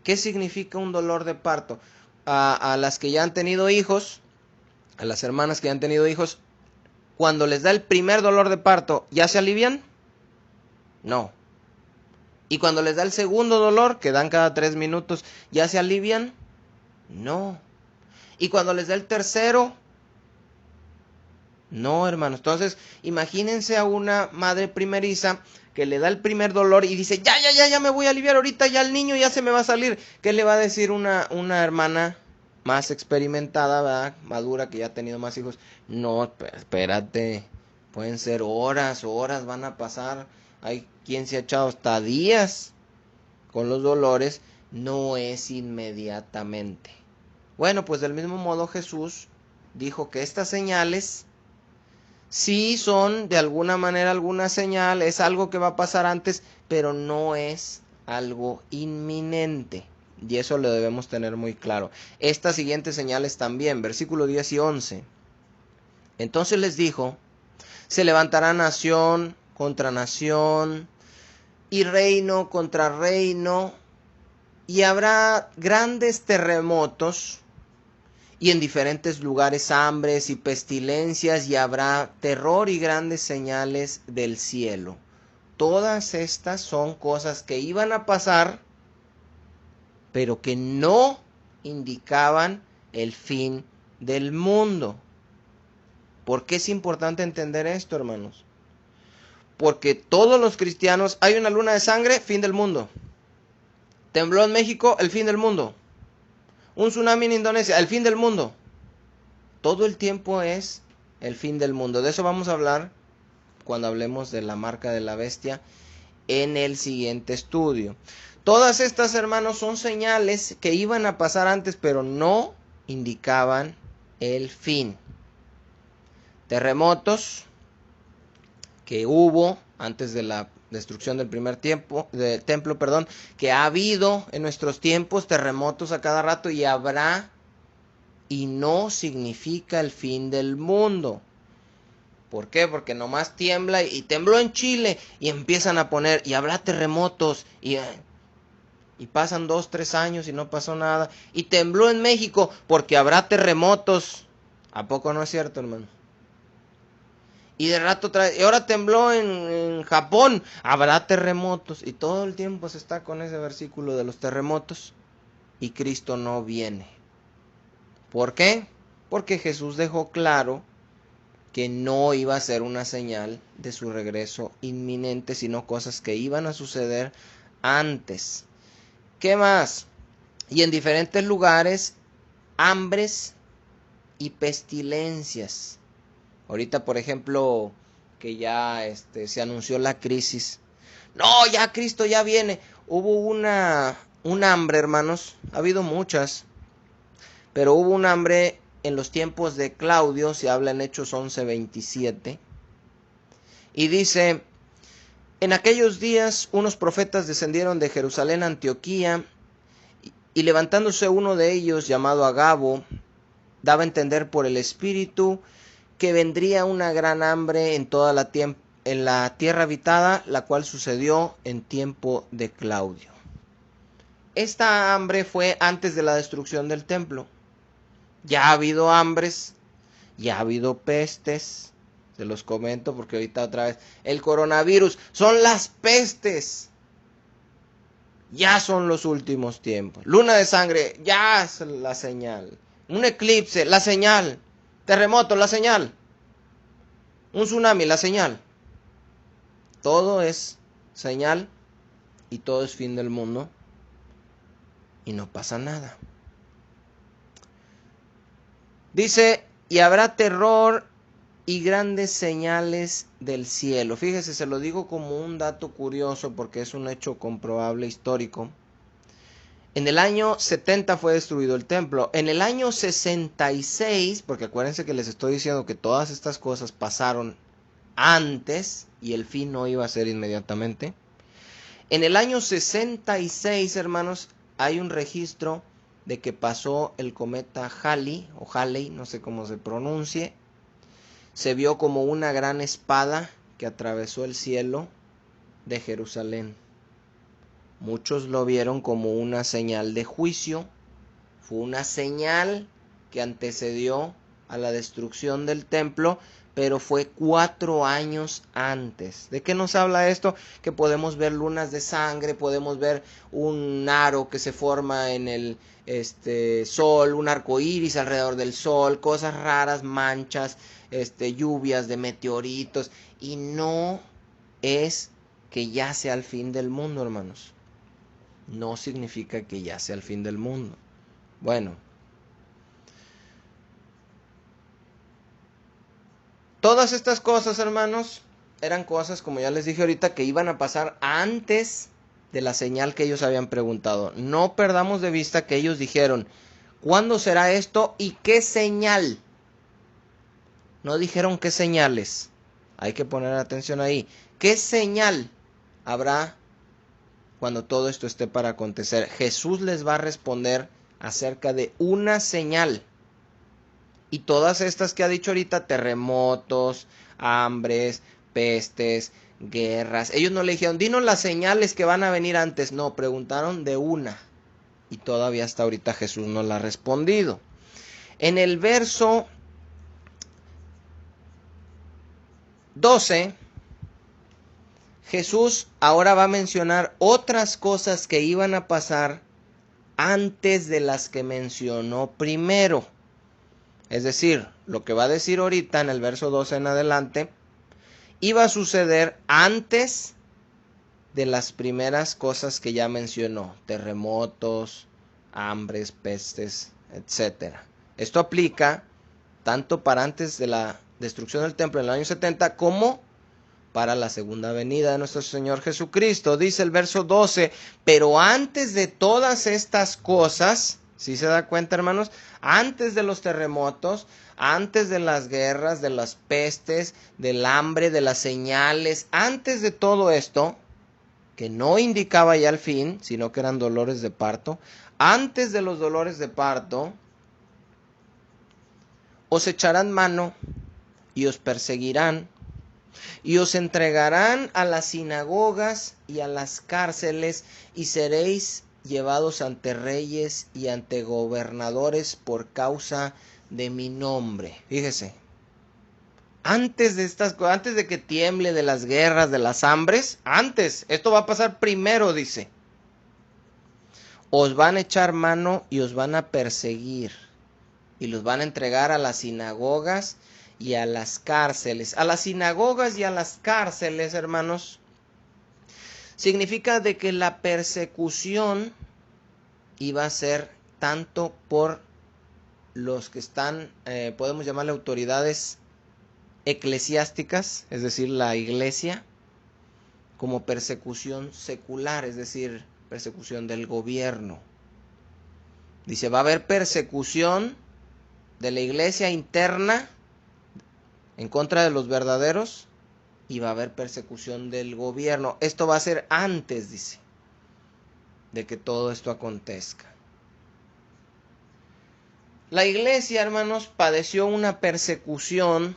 ¿Qué significa un dolor de parto? A las que ya han tenido hijos, a las hermanas que ya han tenido hijos, cuando les da el primer dolor de parto, ¿ya se alivian? No. Y cuando les da el segundo dolor, que dan cada 3 minutos, ¿ya se alivian? No. Y cuando les da el tercero, no, hermanos. Entonces, imagínense a una madre primeriza que le da el primer dolor y dice, ya me voy a aliviar ahorita, ya el niño ya se me va a salir. ¿Qué le va a decir una hermana más experimentada, ¿verdad? Madura, que ya ha tenido más hijos? No, espérate, pueden ser horas van a pasar. Hay quien se ha echado hasta días con los dolores. No es inmediatamente. Bueno, pues del mismo modo Jesús dijo que estas señales sí son de alguna manera alguna señal, es algo que va a pasar antes, pero no es algo inminente. Y eso lo debemos tener muy claro. Estas siguientes señales también, versículo 10 y 11. Entonces les dijo, se levantará nación contra nación y reino contra reino, y habrá grandes terremotos, y en diferentes lugares hambres y pestilencias, y habrá terror y grandes señales del cielo. Todas estas son cosas que iban a pasar, pero que no indicaban el fin del mundo. ¿Por qué es importante entender esto, hermanos? Porque todos los cristianos, hay una luna de sangre, fin del mundo. Tembló en México, el fin del mundo. Un tsunami en Indonesia, el fin del mundo. Todo el tiempo es el fin del mundo. De eso vamos a hablar cuando hablemos de la marca de la bestia en el siguiente estudio. Todas estas, hermanos, son señales que iban a pasar antes, pero no indicaban el fin. Terremotos que hubo antes de la destrucción del primer templo, que ha habido en nuestros tiempos terremotos a cada rato y habrá, y no significa el fin del mundo. ¿Por qué? Porque nomás tiembla y tembló en Chile y empiezan a poner, y habrá terremotos y pasan 2, 3 años y no pasó nada. Y tembló en México porque habrá terremotos. ¿A poco no es cierto, hermano? Y de rato y ahora tembló en Japón, habrá terremotos. Y todo el tiempo se está con ese versículo de los terremotos y Cristo no viene. ¿Por qué? Porque Jesús dejó claro que no iba a ser una señal de su regreso inminente, sino cosas que iban a suceder antes. ¿Qué más? Y en diferentes lugares, hambres y pestilencias. Ahorita, por ejemplo, que ya se anunció la crisis. No, ya Cristo ya viene. Hubo un hambre, hermanos. Ha habido muchas. Pero hubo un hambre en los tiempos de Claudio, se habla en Hechos 11:27. Y dice, en aquellos días unos profetas descendieron de Jerusalén a Antioquía, y levantándose uno de ellos, llamado Agabo, daba a entender por el Espíritu que vendría una gran hambre en toda la tierra habitada, la cual sucedió en tiempo de Claudio. Esta hambre fue antes de la destrucción del templo. Ya ha habido hambres, ya ha habido pestes, se los comento porque ahorita otra vez, el coronavirus, son las pestes. Ya son los últimos tiempos. Luna de sangre, ya es la señal. Un eclipse, la señal. Terremoto, la señal. Un tsunami, la señal. Todo es señal y todo es fin del mundo y no pasa nada. Dice, y habrá terror y grandes señales del cielo. Fíjese, se lo digo como un dato curioso porque es un hecho comprobable histórico. En el año 70 fue destruido el templo. En el año 66, porque acuérdense que les estoy diciendo que todas estas cosas pasaron antes y el fin no iba a ser inmediatamente. En el año 66, hermanos, hay un registro de que pasó el cometa Halley, o Halley, no sé cómo se pronuncie. Se vio como una gran espada que atravesó el cielo de Jerusalén. Muchos lo vieron como una señal de juicio. Fue una señal que antecedió a la destrucción del templo, pero fue 4 años antes. ¿De qué nos habla esto? Que podemos ver lunas de sangre, podemos ver un aro que se forma en el sol, un arco iris alrededor del sol, cosas raras, manchas, lluvias de meteoritos, y no es que ya sea el fin del mundo, hermanos. No significa que ya sea el fin del mundo. Bueno, todas estas cosas, hermanos, eran cosas, como ya les dije ahorita, que iban a pasar antes de la señal que ellos habían preguntado. No perdamos de vista que ellos dijeron, ¿cuándo será esto y qué señal? No dijeron qué señales. Hay que poner atención ahí. ¿Qué señal habrá cuando todo esto esté para acontecer? Jesús les va a responder acerca de una señal. Y todas estas que ha dicho ahorita, terremotos, hambres, pestes, guerras. Ellos no le dijeron, dinos las señales que van a venir antes. No, preguntaron de una. Y todavía hasta ahorita Jesús no la ha respondido. En el verso 12, Jesús ahora va a mencionar otras cosas que iban a pasar antes de las que mencionó primero. Es decir, lo que va a decir ahorita en el verso 12 en adelante, iba a suceder antes de las primeras cosas que ya mencionó, terremotos, hambres, pestes, etc. Esto aplica tanto para antes de la destrucción del templo en el año 70 como para la segunda venida de nuestro Señor Jesucristo. Dice el verso 12, pero antes de todas estas cosas, ¿sí se da cuenta, hermanos? Antes de los terremotos, antes de las guerras, de las pestes, del hambre, de las señales, antes de todo esto, que no indicaba ya el fin, sino que eran dolores de parto, antes de los dolores de parto, os echarán mano y os perseguirán y os entregarán a las sinagogas y a las cárceles y seréis llevados ante reyes y ante gobernadores por causa de mi nombre. Fíjese, antes de que tiemble, de las guerras, de las hambres, esto va a pasar primero, dice. Os van a echar mano y os van a perseguir y los van a entregar a las sinagogas y a las cárceles. A las sinagogas y a las cárceles, hermanos, significa de que la persecución iba a ser tanto por los que están, podemos llamarle autoridades eclesiásticas, es decir, la iglesia, como persecución secular, es decir, persecución del gobierno. Dice, va a haber persecución de la iglesia interna en contra de los verdaderos y va a haber persecución del gobierno. Esto va a ser antes, dice, de que todo esto acontezca. La iglesia, hermanos, padeció una persecución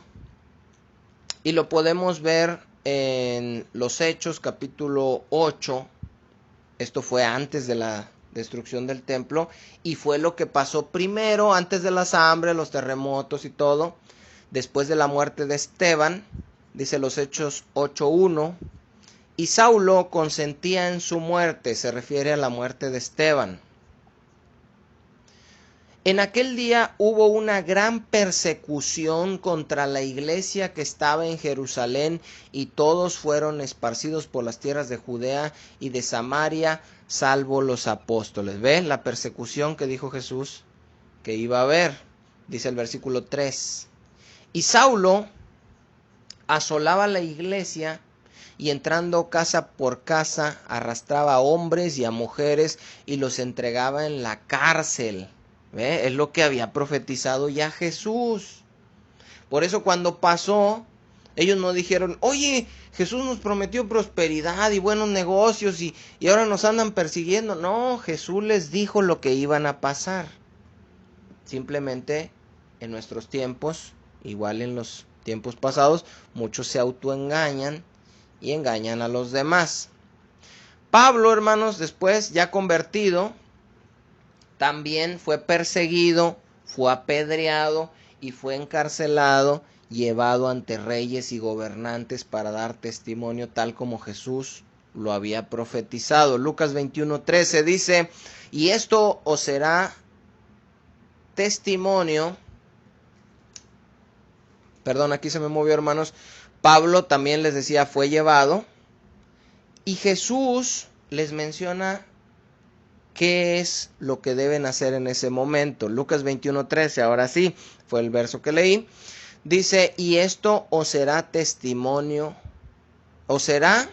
y lo podemos ver en los Hechos capítulo 8. Esto fue antes de la destrucción del templo y fue lo que pasó primero, antes de las hambres, los terremotos y todo. Después de la muerte de Esteban, dice los Hechos 8:1, y Saulo consentía en su muerte, se refiere a la muerte de Esteban. En aquel día hubo una gran persecución contra la iglesia que estaba en Jerusalén y todos fueron esparcidos por las tierras de Judea y de Samaria, salvo los apóstoles. ¿Ve la persecución que dijo Jesús que iba a haber? Dice el versículo 3. Y Saulo asolaba la iglesia y entrando casa por casa arrastraba a hombres y a mujeres y los entregaba en la cárcel. ¿Ve? Es lo que había profetizado ya Jesús. Por eso cuando pasó, ellos no dijeron, oye, Jesús nos prometió prosperidad y buenos negocios y ahora nos andan persiguiendo. No, Jesús les dijo lo que iban a pasar. Simplemente en nuestros tiempos, igual en los tiempos pasados, muchos se autoengañan y engañan a los demás. Pablo, hermanos, después ya convertido, también fue perseguido, fue apedreado y fue encarcelado, llevado ante reyes y gobernantes para dar testimonio tal como Jesús lo había profetizado. Lucas 21:13 dice, y esto os será testimonio. Perdón, aquí se me movió, hermanos. Pablo también les decía, fue llevado. Y Jesús les menciona qué es lo que deben hacer en ese momento. Lucas 21:13, ahora sí, fue el verso que leí. Dice, y esto os será testimonio, os será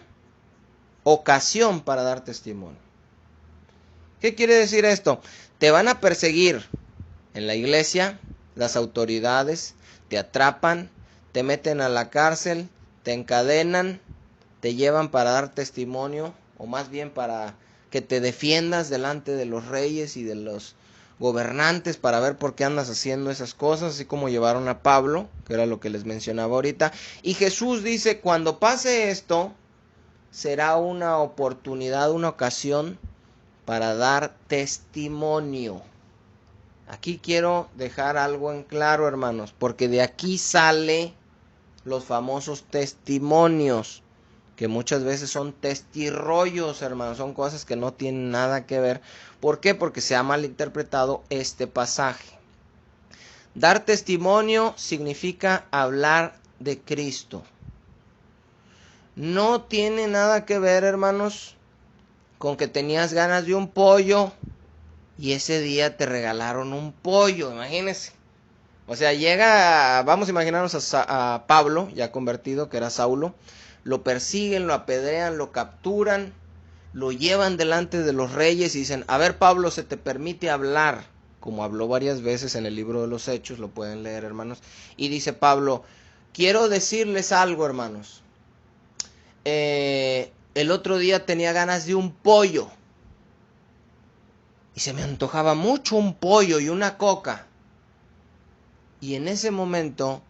ocasión para dar testimonio. ¿Qué quiere decir esto? Te van a perseguir en la iglesia, las autoridades, te atrapan, te meten a la cárcel, te encadenan, te llevan para dar testimonio, o más bien para que te defiendas delante de los reyes y de los gobernantes para ver por qué andas haciendo esas cosas, así como llevaron a Pablo, que era lo que les mencionaba ahorita. Y Jesús dice, cuando pase esto, será una oportunidad, una ocasión para dar testimonio. Aquí quiero dejar algo en claro, hermanos, porque de aquí sale los famosos testimonios, que muchas veces son testirrollos, hermanos, son cosas que no tienen nada que ver. ¿Por qué? Porque se ha malinterpretado este pasaje. Dar testimonio significa hablar de Cristo. No tiene nada que ver, hermanos, con que tenías ganas de un pollo y ese día te regalaron un pollo, imagínense. O sea, llega, vamos a imaginarnos a Pablo, ya convertido, que era Saulo, lo persiguen, lo apedrean, lo capturan, lo llevan delante de los reyes y dicen, a ver Pablo, se te permite hablar, como habló varias veces en el libro de los Hechos, lo pueden leer hermanos, y dice Pablo, quiero decirles algo hermanos, el otro día tenía ganas de un pollo, y se me antojaba mucho un pollo y una coca, y en ese momento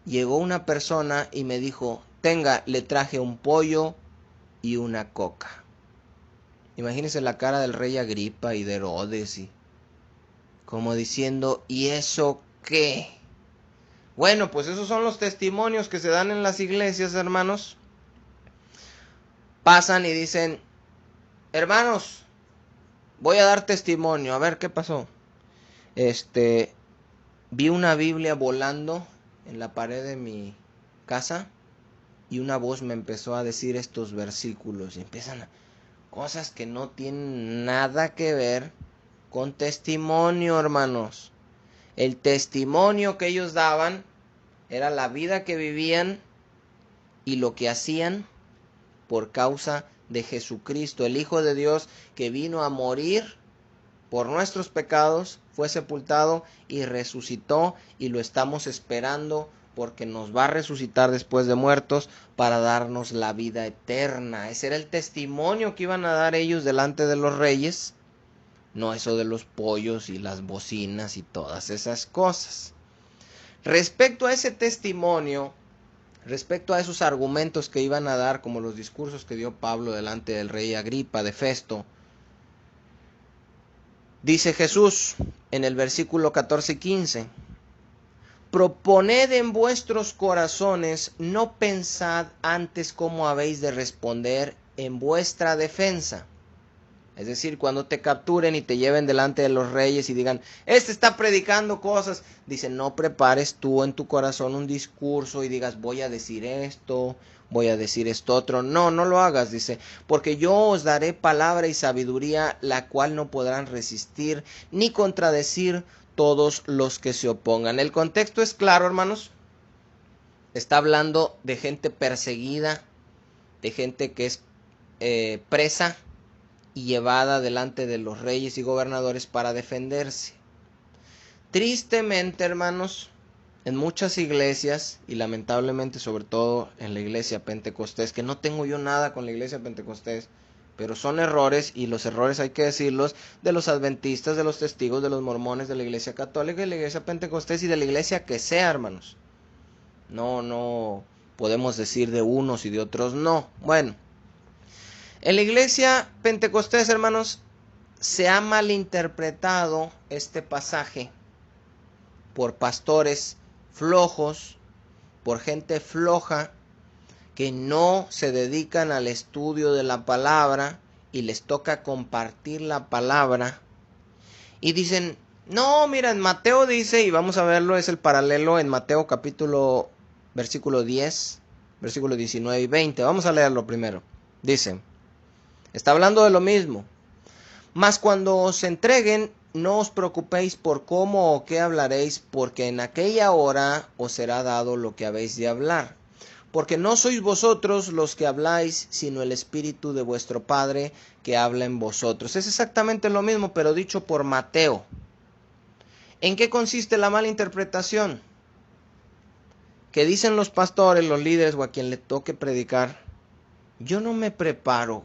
llegó una persona y me dijo, tenga, le traje un pollo y una coca. Imagínense la cara del rey Agripa y de Herodes, y como diciendo, ¿y eso qué? Bueno, pues esos son los testimonios que se dan en las iglesias, hermanos. Pasan y dicen, hermanos, voy a dar testimonio, a ver qué pasó. Vi una Biblia volando en la pared de mi casa y una voz me empezó a decir estos versículos y empiezan cosas que no tienen nada que ver con testimonio, hermanos. El testimonio que ellos daban era la vida que vivían y lo que hacían por causa de Jesucristo, el Hijo de Dios que vino a morir por nuestros pecados, fue sepultado y resucitó y lo estamos esperando porque nos va a resucitar después de muertos para darnos la vida eterna. Ese era el testimonio que iban a dar ellos delante de los reyes, no eso de los pollos y las bocinas y todas esas cosas. Respecto a ese testimonio, respecto a esos argumentos que iban a dar, como los discursos que dio Pablo delante del rey Agripa, de Festo, dice Jesús en el versículo 14 y 15, proponed en vuestros corazones, no pensad antes cómo habéis de responder en vuestra defensa. Es decir, cuando te capturen y te lleven delante de los reyes y digan, este está predicando cosas, dice, no prepares tú en tu corazón un discurso y digas, voy a decir esto, voy a decir esto otro. No, no lo hagas, dice, porque yo os daré palabra y sabiduría, la cual no podrán resistir ni contradecir todos los que se opongan. El contexto es claro, hermanos. Está hablando de gente perseguida, de gente que es presa y llevada delante de los reyes y gobernadores para defenderse. Tristemente, hermanos, en muchas iglesias, y lamentablemente sobre todo en la iglesia pentecostés, que no tengo yo nada con la iglesia pentecostés, pero son errores, y los errores hay que decirlos, de los adventistas, de los testigos, de los mormones, de la iglesia católica, de la iglesia pentecostés y de la iglesia que sea, hermanos. No podemos decir de unos y de otros no. Bueno, en la iglesia pentecostés, hermanos, se ha malinterpretado este pasaje por pastores flojos, por gente floja, que no se dedican al estudio de la palabra y les toca compartir la palabra. Y dicen, no, mira, en Mateo dice, y vamos a verlo, es el paralelo en Mateo capítulo, versículo 10, versículo 19 y 20. Vamos a leerlo primero. Dice, está hablando de lo mismo. Mas cuando os entreguen, no os preocupéis por cómo o qué hablaréis, porque en aquella hora os será dado lo que habéis de hablar. Porque no sois vosotros los que habláis, sino el Espíritu de vuestro Padre que habla en vosotros. Es exactamente lo mismo, pero dicho por Mateo. ¿En qué consiste la mala interpretación? Que dicen los pastores, los líderes o a quien le toque predicar, yo no me preparo,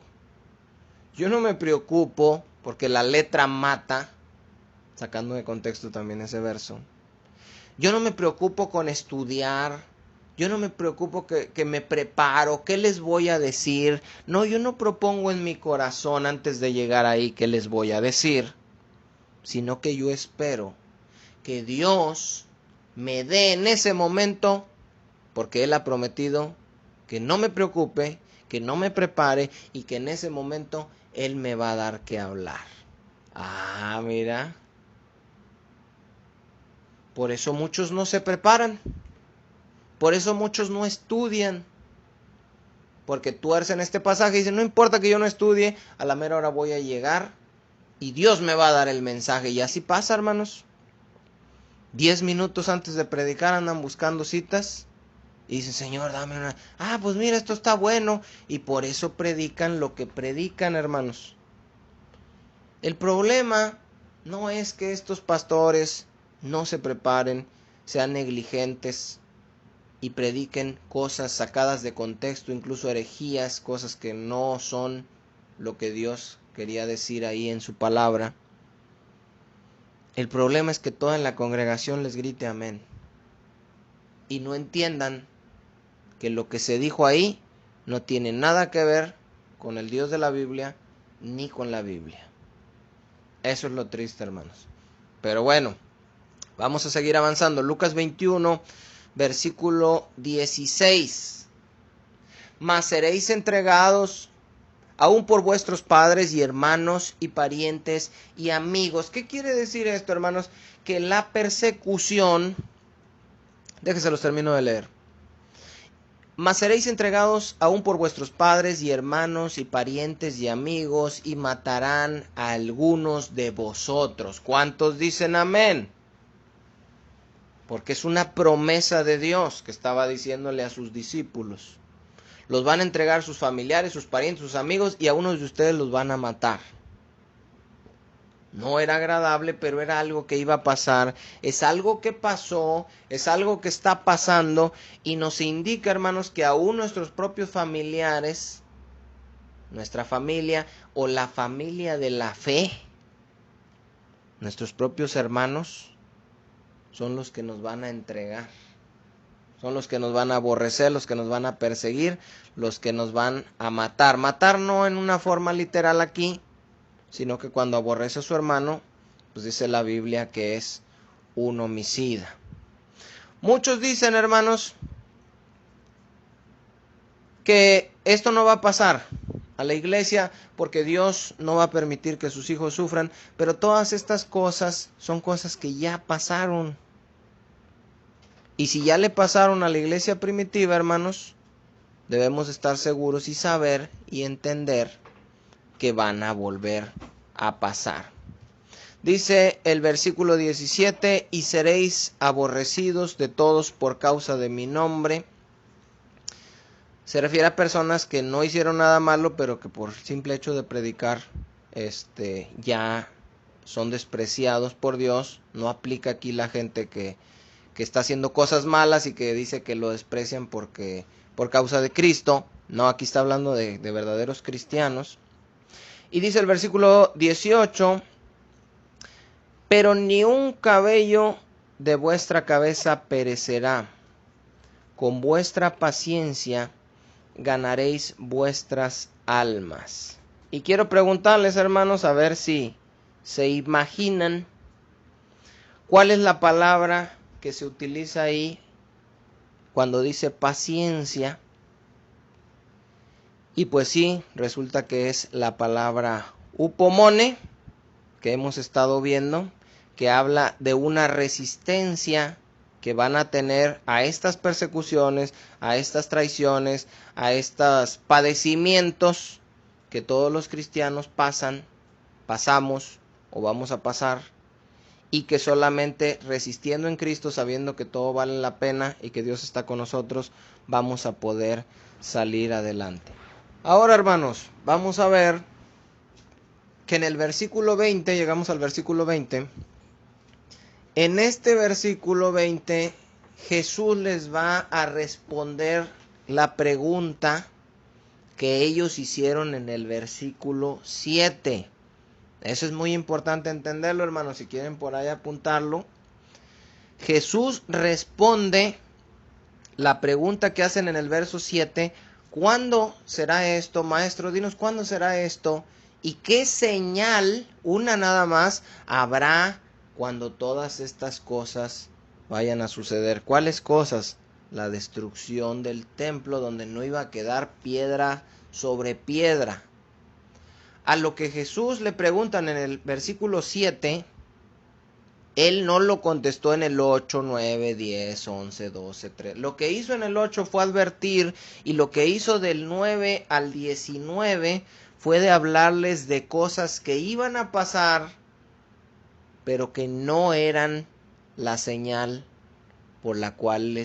yo no me preocupo, porque la letra mata, sacando de contexto también ese verso. Yo no me preocupo con estudiar, yo no me preocupo que me preparo, qué les voy a decir. No, yo no propongo en mi corazón antes de llegar ahí qué les voy a decir, sino que yo espero que Dios me dé en ese momento, porque Él ha prometido que no me preocupe, que no me prepare y que en ese momento Él me va a dar que hablar. Ah, mira. Por eso muchos no se preparan. Por eso muchos no estudian. Porque tuercen este pasaje y dicen, no importa que yo no estudie, a la mera hora voy a llegar y Dios me va a dar el mensaje. Y así pasa, hermanos. 10 minutos antes de predicar andan buscando citas y dicen, Señor, dame una. Ah, pues mira, esto está bueno. Y por eso predican lo que predican, hermanos. El problema no es que estos pastores no se preparen, sean negligentes y prediquen cosas sacadas de contexto, incluso herejías, cosas que no son lo que Dios quería decir ahí en su palabra. El problema es que toda en la congregación les grite amén y no entiendan que lo que se dijo ahí no tiene nada que ver con el Dios de la Biblia ni con la Biblia. Eso es lo triste, hermanos. Pero bueno, vamos a seguir avanzando. Lucas 21, versículo 16. Mas seréis entregados aún por vuestros padres y hermanos y parientes y amigos. ¿Qué quiere decir esto, hermanos? Que la persecución, déjense los termino de leer. Mas seréis entregados aún por vuestros padres y hermanos y parientes y amigos, y matarán a algunos de vosotros. ¿Cuántos dicen amén? Porque es una promesa de Dios que estaba diciéndole a sus discípulos. Los van a entregar sus familiares, sus parientes, sus amigos, y a unos de ustedes los van a matar. No era agradable, pero era algo que iba a pasar. Es algo que pasó, es algo que está pasando, y nos indica, hermanos, que aún nuestros propios familiares, nuestra familia o la familia de la fe, nuestros propios hermanos, son los que nos van a entregar. Son los que nos van a aborrecer, los que nos van a perseguir, los que nos van a matar. Matar no en una forma literal aquí, sino que cuando aborrece a su hermano, pues dice la Biblia que es un homicida. Muchos dicen, hermanos, que esto no va a pasar a la iglesia porque Dios no va a permitir que sus hijos sufran, pero todas estas cosas son cosas que ya pasaron. Y si ya le pasaron a la iglesia primitiva, hermanos, debemos estar seguros y saber y entender que van a volver a pasar. Dice el versículo 17, y seréis aborrecidos de todos por causa de mi nombre. Se refiere a personas que no hicieron nada malo, pero que por simple hecho de predicar, ya son despreciados por Dios. No aplica aquí la gente que está haciendo cosas malas y que dice que lo desprecian por causa de Cristo. No, aquí está hablando de verdaderos cristianos. Y dice el versículo 18, pero ni un cabello de vuestra cabeza perecerá. Con vuestra paciencia ganaréis vuestras almas. Y quiero preguntarles, hermanos, a ver si se imaginan cuál es la palabra que se utiliza ahí cuando dice paciencia. Y pues sí, resulta que es la palabra upomone, que hemos estado viendo, que habla de una resistencia que van a tener a estas persecuciones, a estas traiciones, a estos padecimientos que todos los cristianos pasamos o vamos a pasar, y que solamente resistiendo en Cristo, sabiendo que todo vale la pena y que Dios está con nosotros, vamos a poder salir adelante. Ahora, hermanos, vamos a ver que en el versículo 20, llegamos al versículo 20, en este versículo 20 Jesús les va a responder la pregunta que ellos hicieron en el versículo 7. Eso es muy importante entenderlo, hermanos, si quieren por ahí apuntarlo. Jesús responde la pregunta que hacen en el verso 7. ¿Cuándo será esto, maestro? Dinos, ¿cuándo será esto? ¿Y qué señal, una nada más, habrá cuando todas estas cosas vayan a suceder? ¿Cuáles cosas? La destrucción del templo, donde no iba a quedar piedra sobre piedra. A lo que Jesús le preguntan en el versículo 7, Él no lo contestó en el 8, 9, 10, 11, 12, 3. Lo que hizo en el 8 fue advertir, y lo que hizo del 9 al 19 fue de hablarles de cosas que iban a pasar, pero que no eran la señal por la cual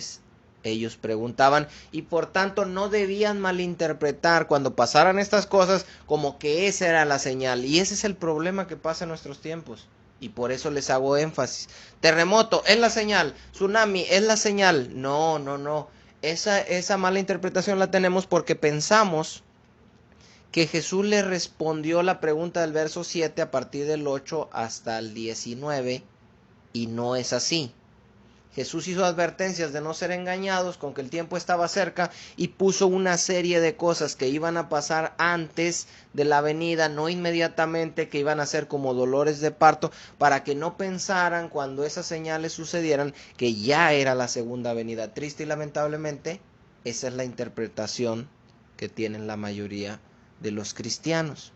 ellos preguntaban, y por tanto no debían malinterpretar cuando pasaran estas cosas como que esa era la señal. Y ese es el problema que pasa en nuestros tiempos, y por eso les hago énfasis. Terremoto es la señal, tsunami es la señal. No. Esa mala interpretación la tenemos porque pensamos que Jesús le respondió la pregunta del verso 7 a partir del 8 hasta el 19, y no es así. Jesús hizo advertencias de no ser engañados con que el tiempo estaba cerca, y puso una serie de cosas que iban a pasar antes de la venida, no inmediatamente, que iban a ser como dolores de parto, para que no pensaran cuando esas señales sucedieran que ya era la segunda venida. Triste y lamentablemente, esa es la interpretación que tienen la mayoría de los cristianos.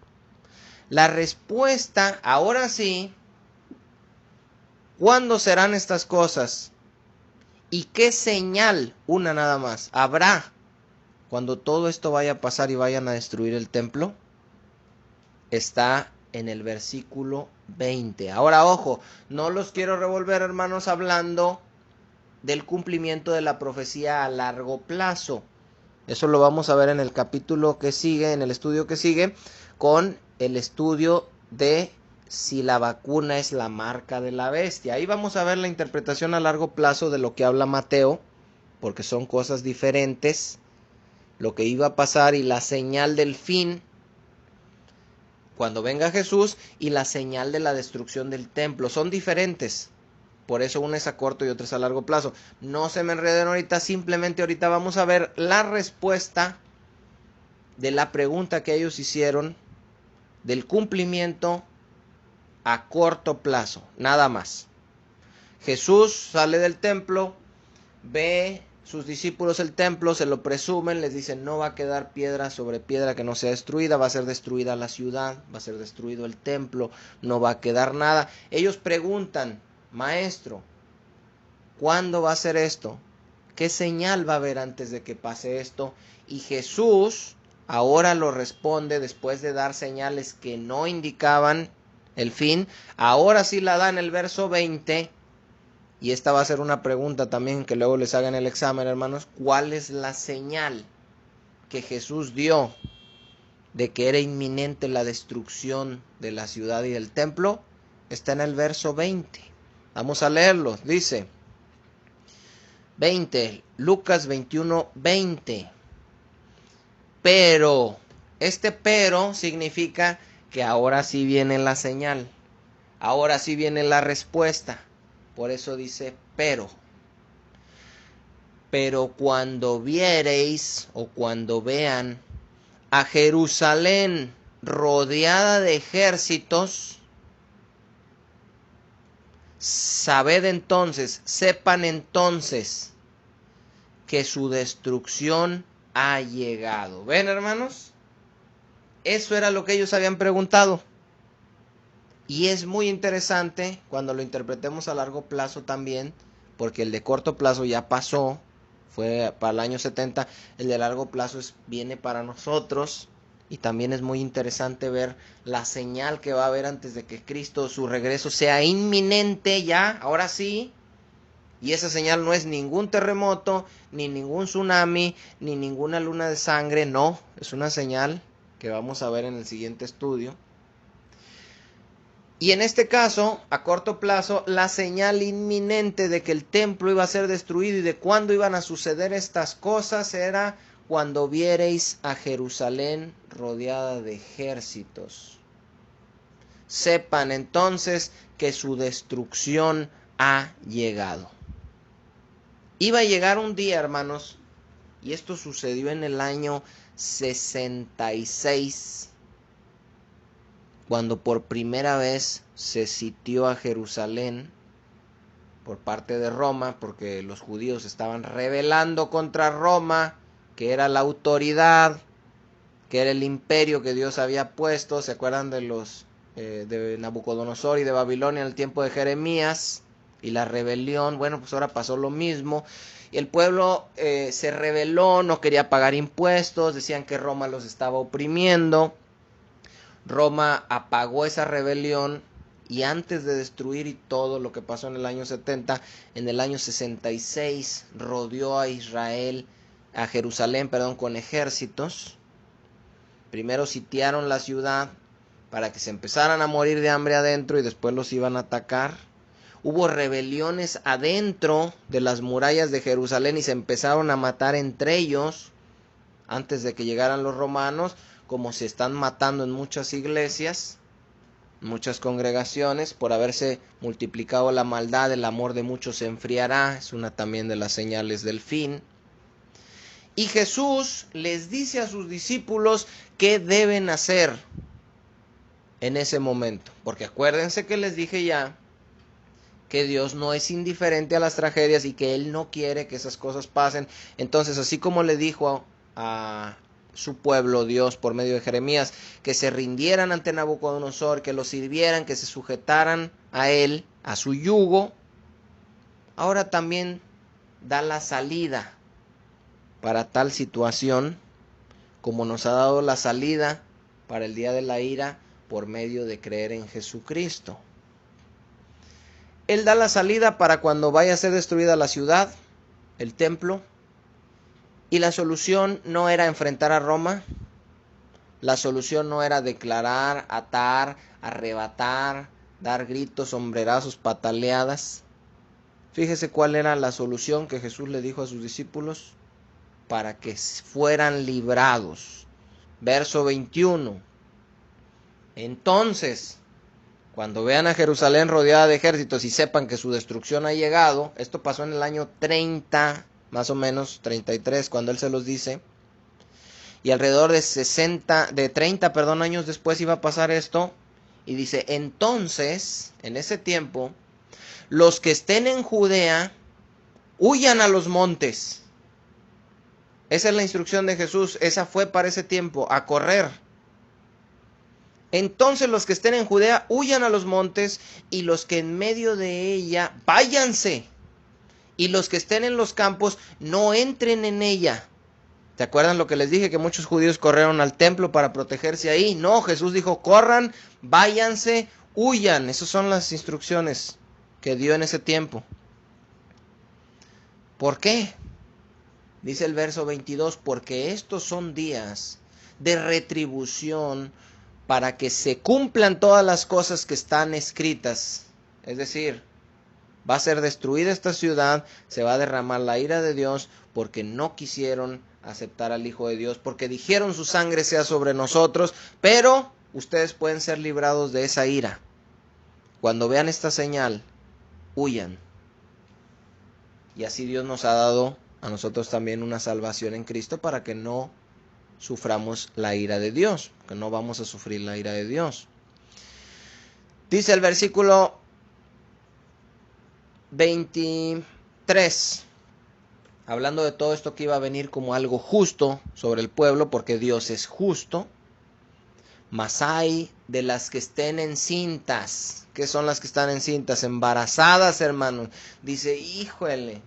La respuesta, ahora sí, ¿cuándo serán estas cosas? ¿Y qué señal, una nada más, habrá cuando todo esto vaya a pasar y vayan a destruir el templo? Está en el versículo 20. Ahora, ojo, no los quiero revolver, hermanos, hablando del cumplimiento de la profecía a largo plazo. Eso lo vamos a ver en el capítulo que sigue, en el estudio que sigue, con el estudio de si la vacuna es la marca de la bestia. Ahí vamos a ver la interpretación a largo plazo de lo que habla Mateo, porque son cosas diferentes, lo que iba a pasar y la señal del fin cuando venga Jesús, y la señal de la destrucción del templo. Son diferentes. Por eso una es a corto y otra es a largo plazo. No se me enreden ahorita, simplemente ahorita vamos a ver la respuesta de la pregunta que ellos hicieron del cumplimiento a corto plazo, nada más. Jesús sale del templo, ve sus discípulos el templo, se lo presumen, les dicen no va a quedar piedra sobre piedra que no sea destruida, va a ser destruida la ciudad, va a ser destruido el templo, no va a quedar nada. Ellos preguntan, maestro, ¿cuándo va a ser esto? ¿Qué señal va a haber antes de que pase esto? Y Jesús ahora lo responde después de dar señales que no indicaban el fin. Ahora sí la da en el verso 20. Y esta va a ser una pregunta también que luego les hagan el examen, hermanos. ¿Cuál es la señal que Jesús dio de que era inminente la destrucción de la ciudad y del templo? Está en el verso 20. Vamos a leerlo. Dice 20, Lucas 21, 20. Pero, este pero significa que ahora sí viene la señal. Ahora sí viene la respuesta. Por eso dice pero. Pero cuando viereis o cuando vean a Jerusalén rodeada de ejércitos, sepan entonces que su destrucción ha llegado. ¿Ven, hermanos? Eso era lo que ellos habían preguntado. Y es muy interesante cuando lo interpretemos a largo plazo también, porque el de corto plazo ya pasó, fue para el año 70, el de largo plazo viene para nosotros, y también es muy interesante ver la señal que va a haber antes de que Cristo, su regreso, sea inminente ya, ahora sí. Y esa señal no es ningún terremoto, ni ningún tsunami, ni ninguna luna de sangre, no, es una señal que vamos a ver en el siguiente estudio. Y en este caso, a corto plazo, la señal inminente de que el templo iba a ser destruido y de cuándo iban a suceder estas cosas era cuando viereis a Jerusalén rodeada de ejércitos. Sepan entonces que su destrucción ha llegado. Iba a llegar un día, hermanos, y esto sucedió en el año 66, cuando por primera vez se sitió a Jerusalén por parte de Roma, porque los judíos estaban rebelando contra Roma, que era la autoridad, que era el imperio que Dios había puesto. ¿Se acuerdan de los de Nabucodonosor y de Babilonia en el tiempo de Jeremías? Y la rebelión, bueno, pues ahora pasó lo mismo. Y el pueblo se rebeló, no quería pagar impuestos, decían que Roma los estaba oprimiendo. Roma apagó esa rebelión Y antes de destruir y todo lo que pasó en el año 70, en el año 66 rodeó a Israel, a Jerusalén, con ejércitos. Primero sitiaron la ciudad para que se empezaran a morir de hambre adentro y después los iban a atacar. Hubo rebeliones adentro de las murallas de Jerusalén y se empezaron a matar entre ellos antes de que llegaran los romanos, como se están matando en muchas iglesias, muchas congregaciones. Por haberse multiplicado la maldad, el amor de muchos se enfriará, es una también de las señales del fin. Y Jesús les dice a sus discípulos qué deben hacer en ese momento, porque acuérdense que les dije ya que Dios no es indiferente a las tragedias y que Él no quiere que esas cosas pasen. Entonces, así como le dijo a su pueblo Dios por medio de Jeremías, que se rindieran ante Nabucodonosor, que lo sirvieran, que se sujetaran a él, a su yugo, ahora también da la salida para tal situación, como nos ha dado la salida para el día de la ira por medio de creer en Jesucristo. Él da la salida para cuando vaya a ser destruida la ciudad, el templo. Y la solución no era enfrentar a Roma. La solución no era declarar, atar, arrebatar, dar gritos, sombrerazos, pataleadas. Fíjese cuál era la solución que Jesús le dijo a sus discípulos para que fueran librados. Verso 21. Entonces, cuando vean a Jerusalén rodeada de ejércitos y sepan que su destrucción ha llegado, esto pasó en el año 30, más o menos 33, cuando él se los dice, y alrededor de 30 años después iba a pasar esto, y dice, entonces, en ese tiempo, los que estén en Judea, huyan a los montes. Esa es la instrucción de Jesús, esa fue para ese tiempo, a correr. Entonces los que estén en Judea, huyan a los montes, y los que en medio de ella, váyanse. Y los que estén en los campos, no entren en ella. ¿Se acuerdan lo que les dije? Que muchos judíos corrieron al templo para protegerse ahí. No, Jesús dijo, corran, váyanse, huyan. Esas son las instrucciones que dio en ese tiempo. ¿Por qué? Dice el verso 22, porque estos son días de retribución para que se cumplan todas las cosas que están escritas. Es decir, va a ser destruida esta ciudad, se va a derramar la ira de Dios porque no quisieron aceptar al Hijo de Dios, porque dijeron su sangre sea sobre nosotros, pero ustedes pueden ser librados de esa ira. Cuando vean esta señal, huyan. Y así Dios nos ha dado a nosotros también una salvación en Cristo para que no suframos la ira de Dios, que no vamos a sufrir la ira de Dios. Dice el versículo 23, hablando de todo esto que iba a venir como algo justo sobre el pueblo, porque Dios es justo. Mas hay de las que estén encintas. ¿Qué son las que están encintas? Embarazadas, hermanos. Dice, híjole,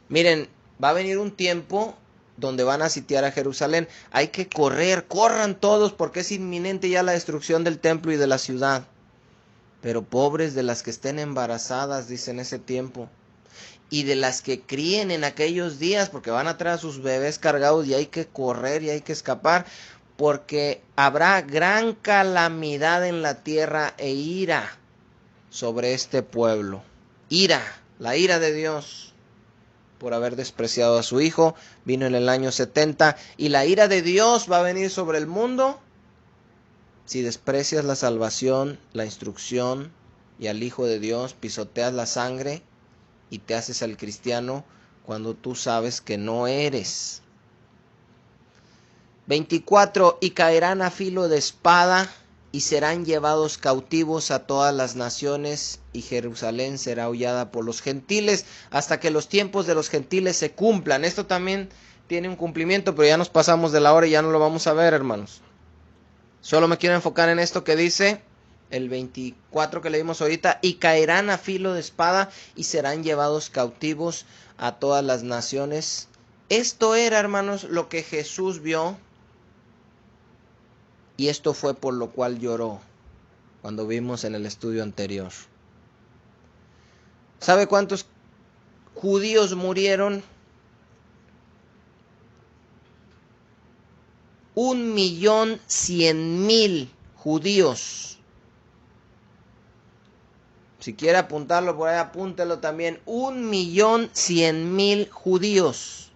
miren, va a venir un tiempo donde van a sitiar a Jerusalén. Hay que correr, corran todos, porque es inminente ya la destrucción del templo y de la ciudad. Pero pobres de las que estén embarazadas, dice en ese tiempo, y de las que críen en aquellos días, porque van a traer a sus bebés cargados y hay que correr y hay que escapar, porque habrá gran calamidad en la tierra e ira sobre este pueblo. Ira, la ira de Dios por haber despreciado a su Hijo, vino en el año 70, y la ira de Dios va a venir sobre el mundo si desprecias la salvación, la instrucción y al Hijo de Dios, pisoteas la sangre y te haces al cristiano cuando tú sabes que no eres. 24, y caerán a filo de espada y serán llevados cautivos a todas las naciones, y Jerusalén será hollada por los gentiles hasta que los tiempos de los gentiles se cumplan. Esto también tiene un cumplimiento, pero ya nos pasamos de la hora y ya no lo vamos a ver, hermanos. Solo me quiero enfocar en esto que dice el 24 que leímos ahorita, y caerán a filo de espada y serán llevados cautivos a todas las naciones. Esto era, hermanos, lo que Jesús vio, y esto fue por lo cual lloró cuando vimos en el estudio anterior. ¿Sabe cuántos judíos murieron? 1.100.000 judíos. Si quiere apuntarlo por ahí, apúntelo también. 1.100.000 judíos.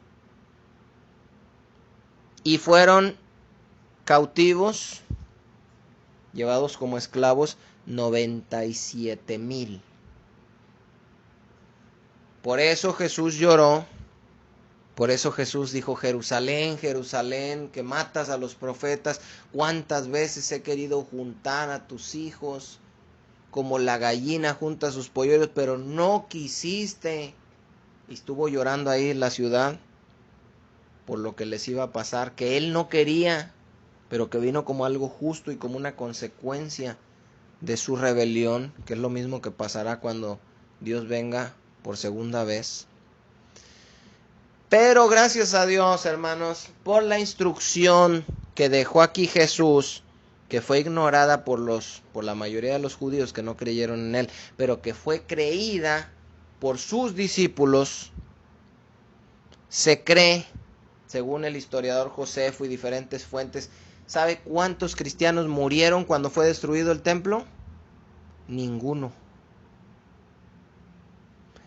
Y fueron cautivos, llevados como esclavos, 97.000. Por eso Jesús lloró. Por eso Jesús dijo: Jerusalén, Jerusalén, que matas a los profetas, cuántas veces he querido juntar a tus hijos como la gallina junta a sus polluelos, pero no quisiste. Y estuvo llorando ahí en la ciudad por lo que les iba a pasar, que él no quería, pero que vino como algo justo y como una consecuencia de su rebelión, que es lo mismo que pasará cuando Dios venga por segunda vez. Pero gracias a Dios, hermanos, por la instrucción que dejó aquí Jesús, que fue ignorada por la mayoría de los judíos que no creyeron en él, pero que fue creída por sus discípulos, se cree, según el historiador Josefo y diferentes fuentes. ¿Sabe cuántos cristianos murieron cuando fue destruido el templo? Ninguno.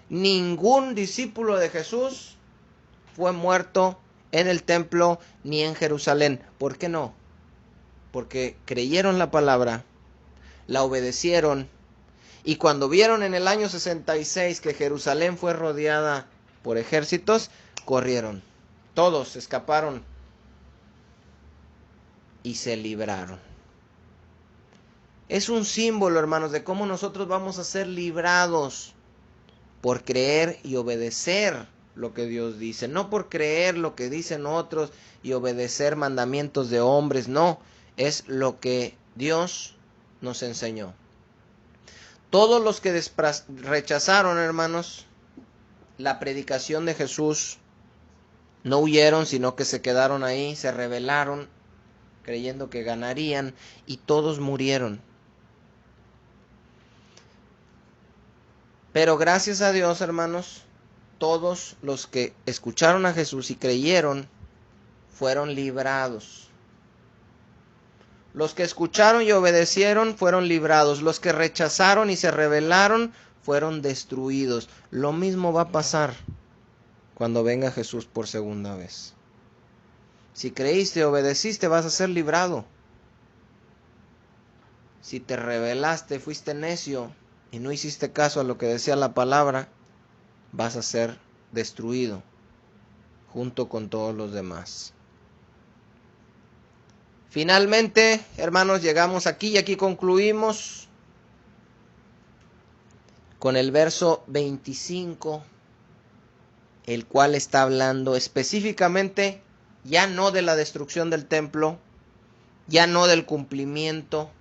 Ningún discípulo de Jesús fue muerto en el templo ni en Jerusalén. ¿Por qué no? Porque creyeron la palabra, la obedecieron, y cuando vieron en el año 66 que Jerusalén fue rodeada por ejércitos, corrieron. Todos escaparon y se libraron. Es un símbolo, hermanos, de cómo nosotros vamos a ser librados por creer y obedecer lo que Dios dice, no por creer lo que dicen otros y obedecer mandamientos de hombres, no, es lo que Dios nos enseñó. Todos los que rechazaron, hermanos, la predicación de Jesús, no huyeron, sino que se quedaron ahí, se rebelaron, creyendo que ganarían, y todos murieron. Pero gracias a Dios, hermanos, todos los que escucharon a Jesús y creyeron fueron librados. Los que escucharon y obedecieron fueron librados. Los que rechazaron y se rebelaron fueron destruidos. Lo mismo va a pasar cuando venga Jesús por segunda vez. Si creíste y obedeciste, vas a ser librado. Si te rebelaste, fuiste necio y no hiciste caso a lo que decía la palabra, vas a ser destruido junto con todos los demás. Finalmente, hermanos, llegamos aquí y aquí concluimos con el verso 25, el cual está hablando específicamente ya no de la destrucción del templo, ya no del cumplimiento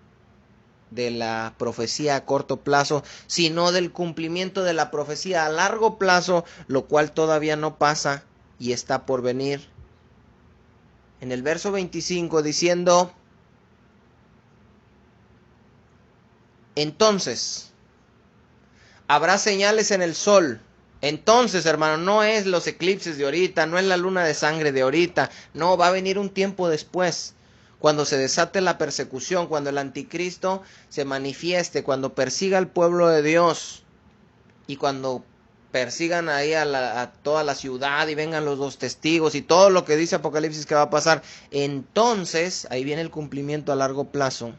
de la profecía a corto plazo, sino del cumplimiento de la profecía a largo plazo, lo cual todavía no pasa y está por venir. En el verso 25 diciendo: entonces habrá señales en el sol. Entonces, hermano, no es los eclipses de ahorita, no es la luna de sangre de ahorita, no, va a venir un tiempo después, cuando se desate la persecución, cuando el anticristo se manifieste, cuando persiga al pueblo de Dios y cuando persigan ahí a toda la ciudad y vengan los dos testigos y todo lo que dice Apocalipsis que va a pasar. Entonces, ahí viene el cumplimiento a largo plazo.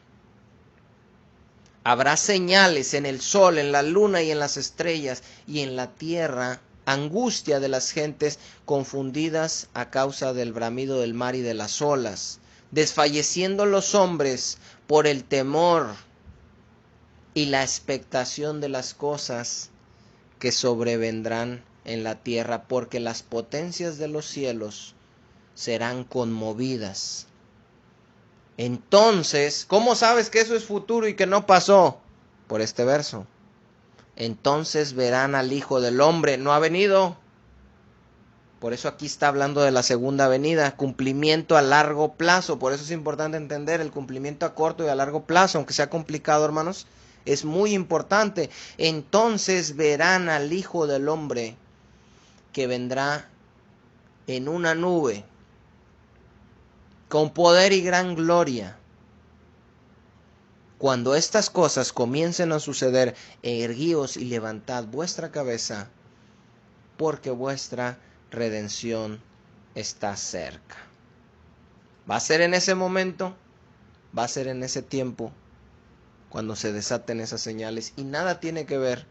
Habrá señales en el sol, en la luna y en las estrellas, y en la tierra angustia de las gentes confundidas a causa del bramido del mar y de las olas, desfalleciendo los hombres por el temor y la expectación de las cosas que sobrevendrán en la tierra, porque las potencias de los cielos serán conmovidas. Entonces, ¿cómo sabes que eso es futuro y que no pasó? Por este verso. Entonces verán al Hijo del Hombre. No ha venido, Por eso aquí está hablando de la segunda venida, cumplimiento a largo plazo. Por eso es importante entender el cumplimiento a corto y a largo plazo, aunque sea complicado, hermanos, es muy importante. Entonces verán al Hijo del Hombre que vendrá en una nube, con poder y gran gloria. Cuando estas cosas comiencen a suceder, erguíos y levantad vuestra cabeza, porque vuestra redención está cerca. Va a ser en ese momento, va a ser en ese tiempo, cuando se desaten esas señales, y nada tiene que ver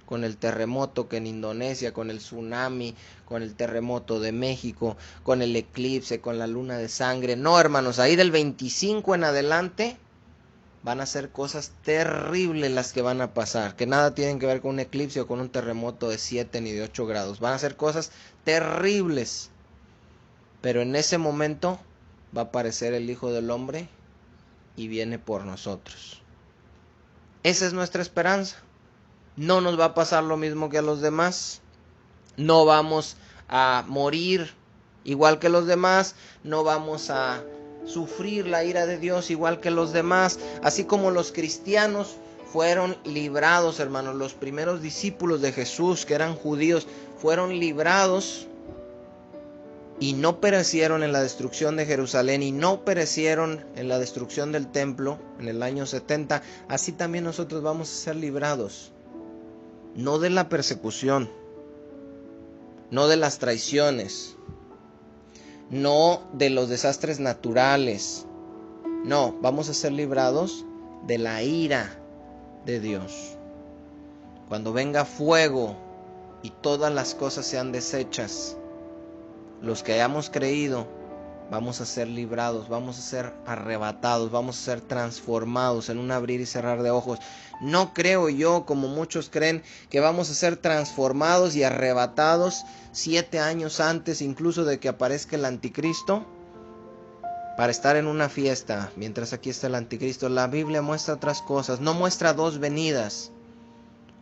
con el terremoto que en Indonesia, con el tsunami, con el terremoto de México, con el eclipse, con la luna de sangre. No, hermanos, ahí del 25 en adelante van a ser cosas terribles las que van a pasar, que nada tienen que ver con un eclipse o con un terremoto de 7 ni de 8 grados. Van a ser cosas terribles. Pero en ese momento va a aparecer el Hijo del Hombre y viene por nosotros. Esa es nuestra esperanza. No nos va a pasar lo mismo que a los demás. No vamos a morir igual que los demás. No vamos a sufrir la ira de Dios igual que los demás. Así como los cristianos fueron librados, hermanos. Los primeros discípulos de Jesús, que eran judíos, fueron librados y no perecieron en la destrucción de Jerusalén y no perecieron en la destrucción del templo en el año 70. Así también nosotros vamos a ser librados. No de la persecución, no de las traiciones, no de los desastres naturales. No, vamos a ser librados de la ira de Dios. Cuando venga fuego y todas las cosas sean deshechas, los que hayamos creído vamos a ser librados, vamos a ser arrebatados, vamos a ser transformados en un abrir y cerrar de ojos. No creo yo, como muchos creen, que vamos a ser transformados y arrebatados 7 años antes incluso de que aparezca el anticristo, para estar en una fiesta mientras aquí está el anticristo. La Biblia muestra otras cosas, no muestra dos venidas,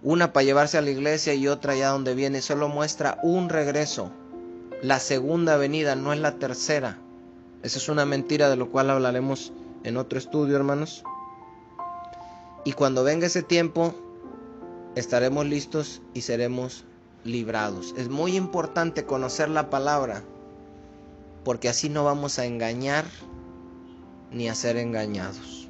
una para llevarse a la iglesia y otra allá donde viene. Solo muestra un regreso, la segunda venida, no es la tercera. Esa es una mentira de lo cual hablaremos en otro estudio, hermanos. Y cuando venga ese tiempo, estaremos listos y seremos librados. Es muy importante conocer la palabra, porque así no vamos a engañar ni a ser engañados.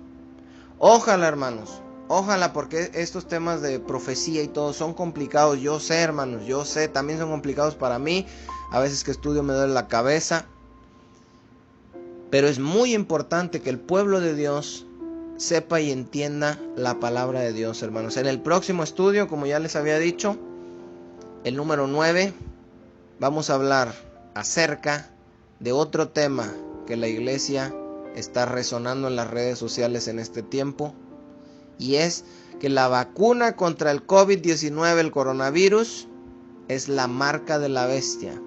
Ojalá, hermanos, ojalá, porque estos temas de profecía y todo son complicados. Yo sé, hermanos, yo sé, también son complicados para mí. A veces que estudio me duele la cabeza. Pero es muy importante que el pueblo de Dios sepa y entienda la palabra de Dios, hermanos. En el próximo estudio, como ya les había dicho, el número 9, vamos a hablar acerca de otro tema que la iglesia está resonando en las redes sociales en este tiempo, y es que la vacuna contra el COVID-19, el coronavirus, es la marca de la bestia,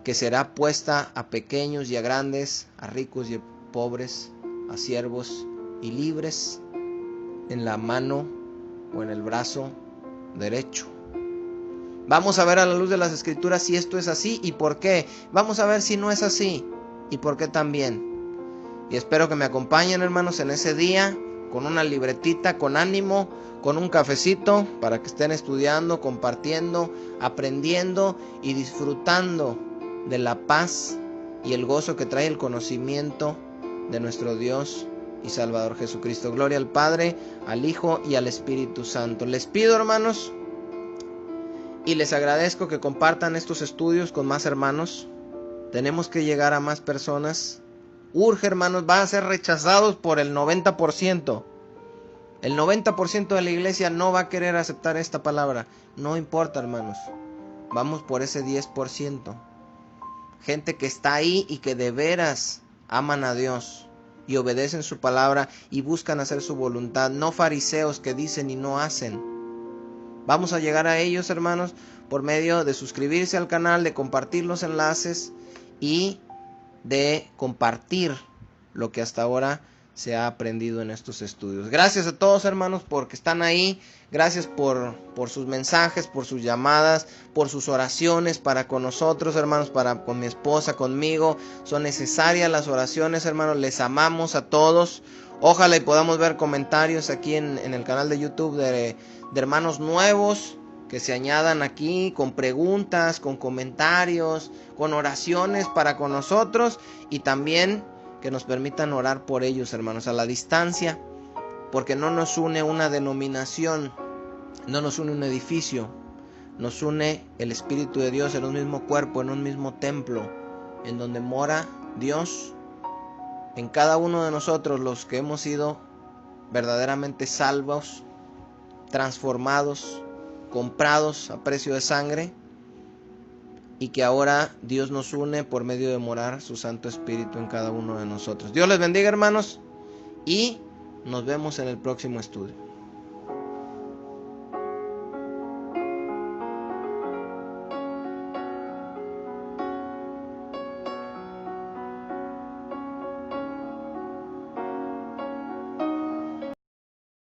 que será puesta a pequeños y a grandes, a ricos y a pobres, a siervos y libres, en la mano o en el brazo derecho. Vamos a ver a la luz de las Escrituras si esto es así y por qué. Vamos a ver si no es así y por qué también. Y espero que me acompañen, hermanos, en ese día, con una libretita, con ánimo, con un cafecito, para que estén estudiando, compartiendo, aprendiendo y disfrutando de la paz y el gozo que trae el conocimiento de nuestro Dios y Salvador Jesucristo. Gloria al Padre, al Hijo y al Espíritu Santo. Les pido, hermanos, y les agradezco que compartan estos estudios con más hermanos. Tenemos que llegar a más personas. Urge, hermanos, van a ser rechazados por el 90%. El 90% de la iglesia no va a querer aceptar esta palabra. No importa, hermanos. Vamos por ese 10%. Gente que está ahí y que de veras aman a Dios y obedecen su palabra y buscan hacer su voluntad. No fariseos que dicen y no hacen. Vamos a llegar a ellos, hermanos, por medio de suscribirse al canal, de compartir los enlaces y de compartir lo que hasta ahora se ha aprendido en estos estudios. Gracias a todos, hermanos, porque están ahí. Gracias por sus mensajes, por sus llamadas, por sus oraciones para con nosotros, hermanos, para con mi esposa, conmigo. Son necesarias las oraciones, hermanos. Les amamos a todos. Ojalá y podamos ver comentarios aquí en el canal de YouTube de hermanos nuevos que se añadan aquí con preguntas, con comentarios, con oraciones para con nosotros, y también que nos permitan orar por ellos, hermanos, a la distancia, porque no nos une una denominación, no nos une un edificio, nos une el Espíritu de Dios en un mismo cuerpo, en un mismo templo, en donde mora Dios en cada uno de nosotros, los que hemos sido verdaderamente salvos, transformados, comprados a precio de sangre, y que ahora Dios nos une por medio de morar su Santo Espíritu en cada uno de nosotros. Dios les bendiga, hermanos, y nos vemos en el próximo estudio.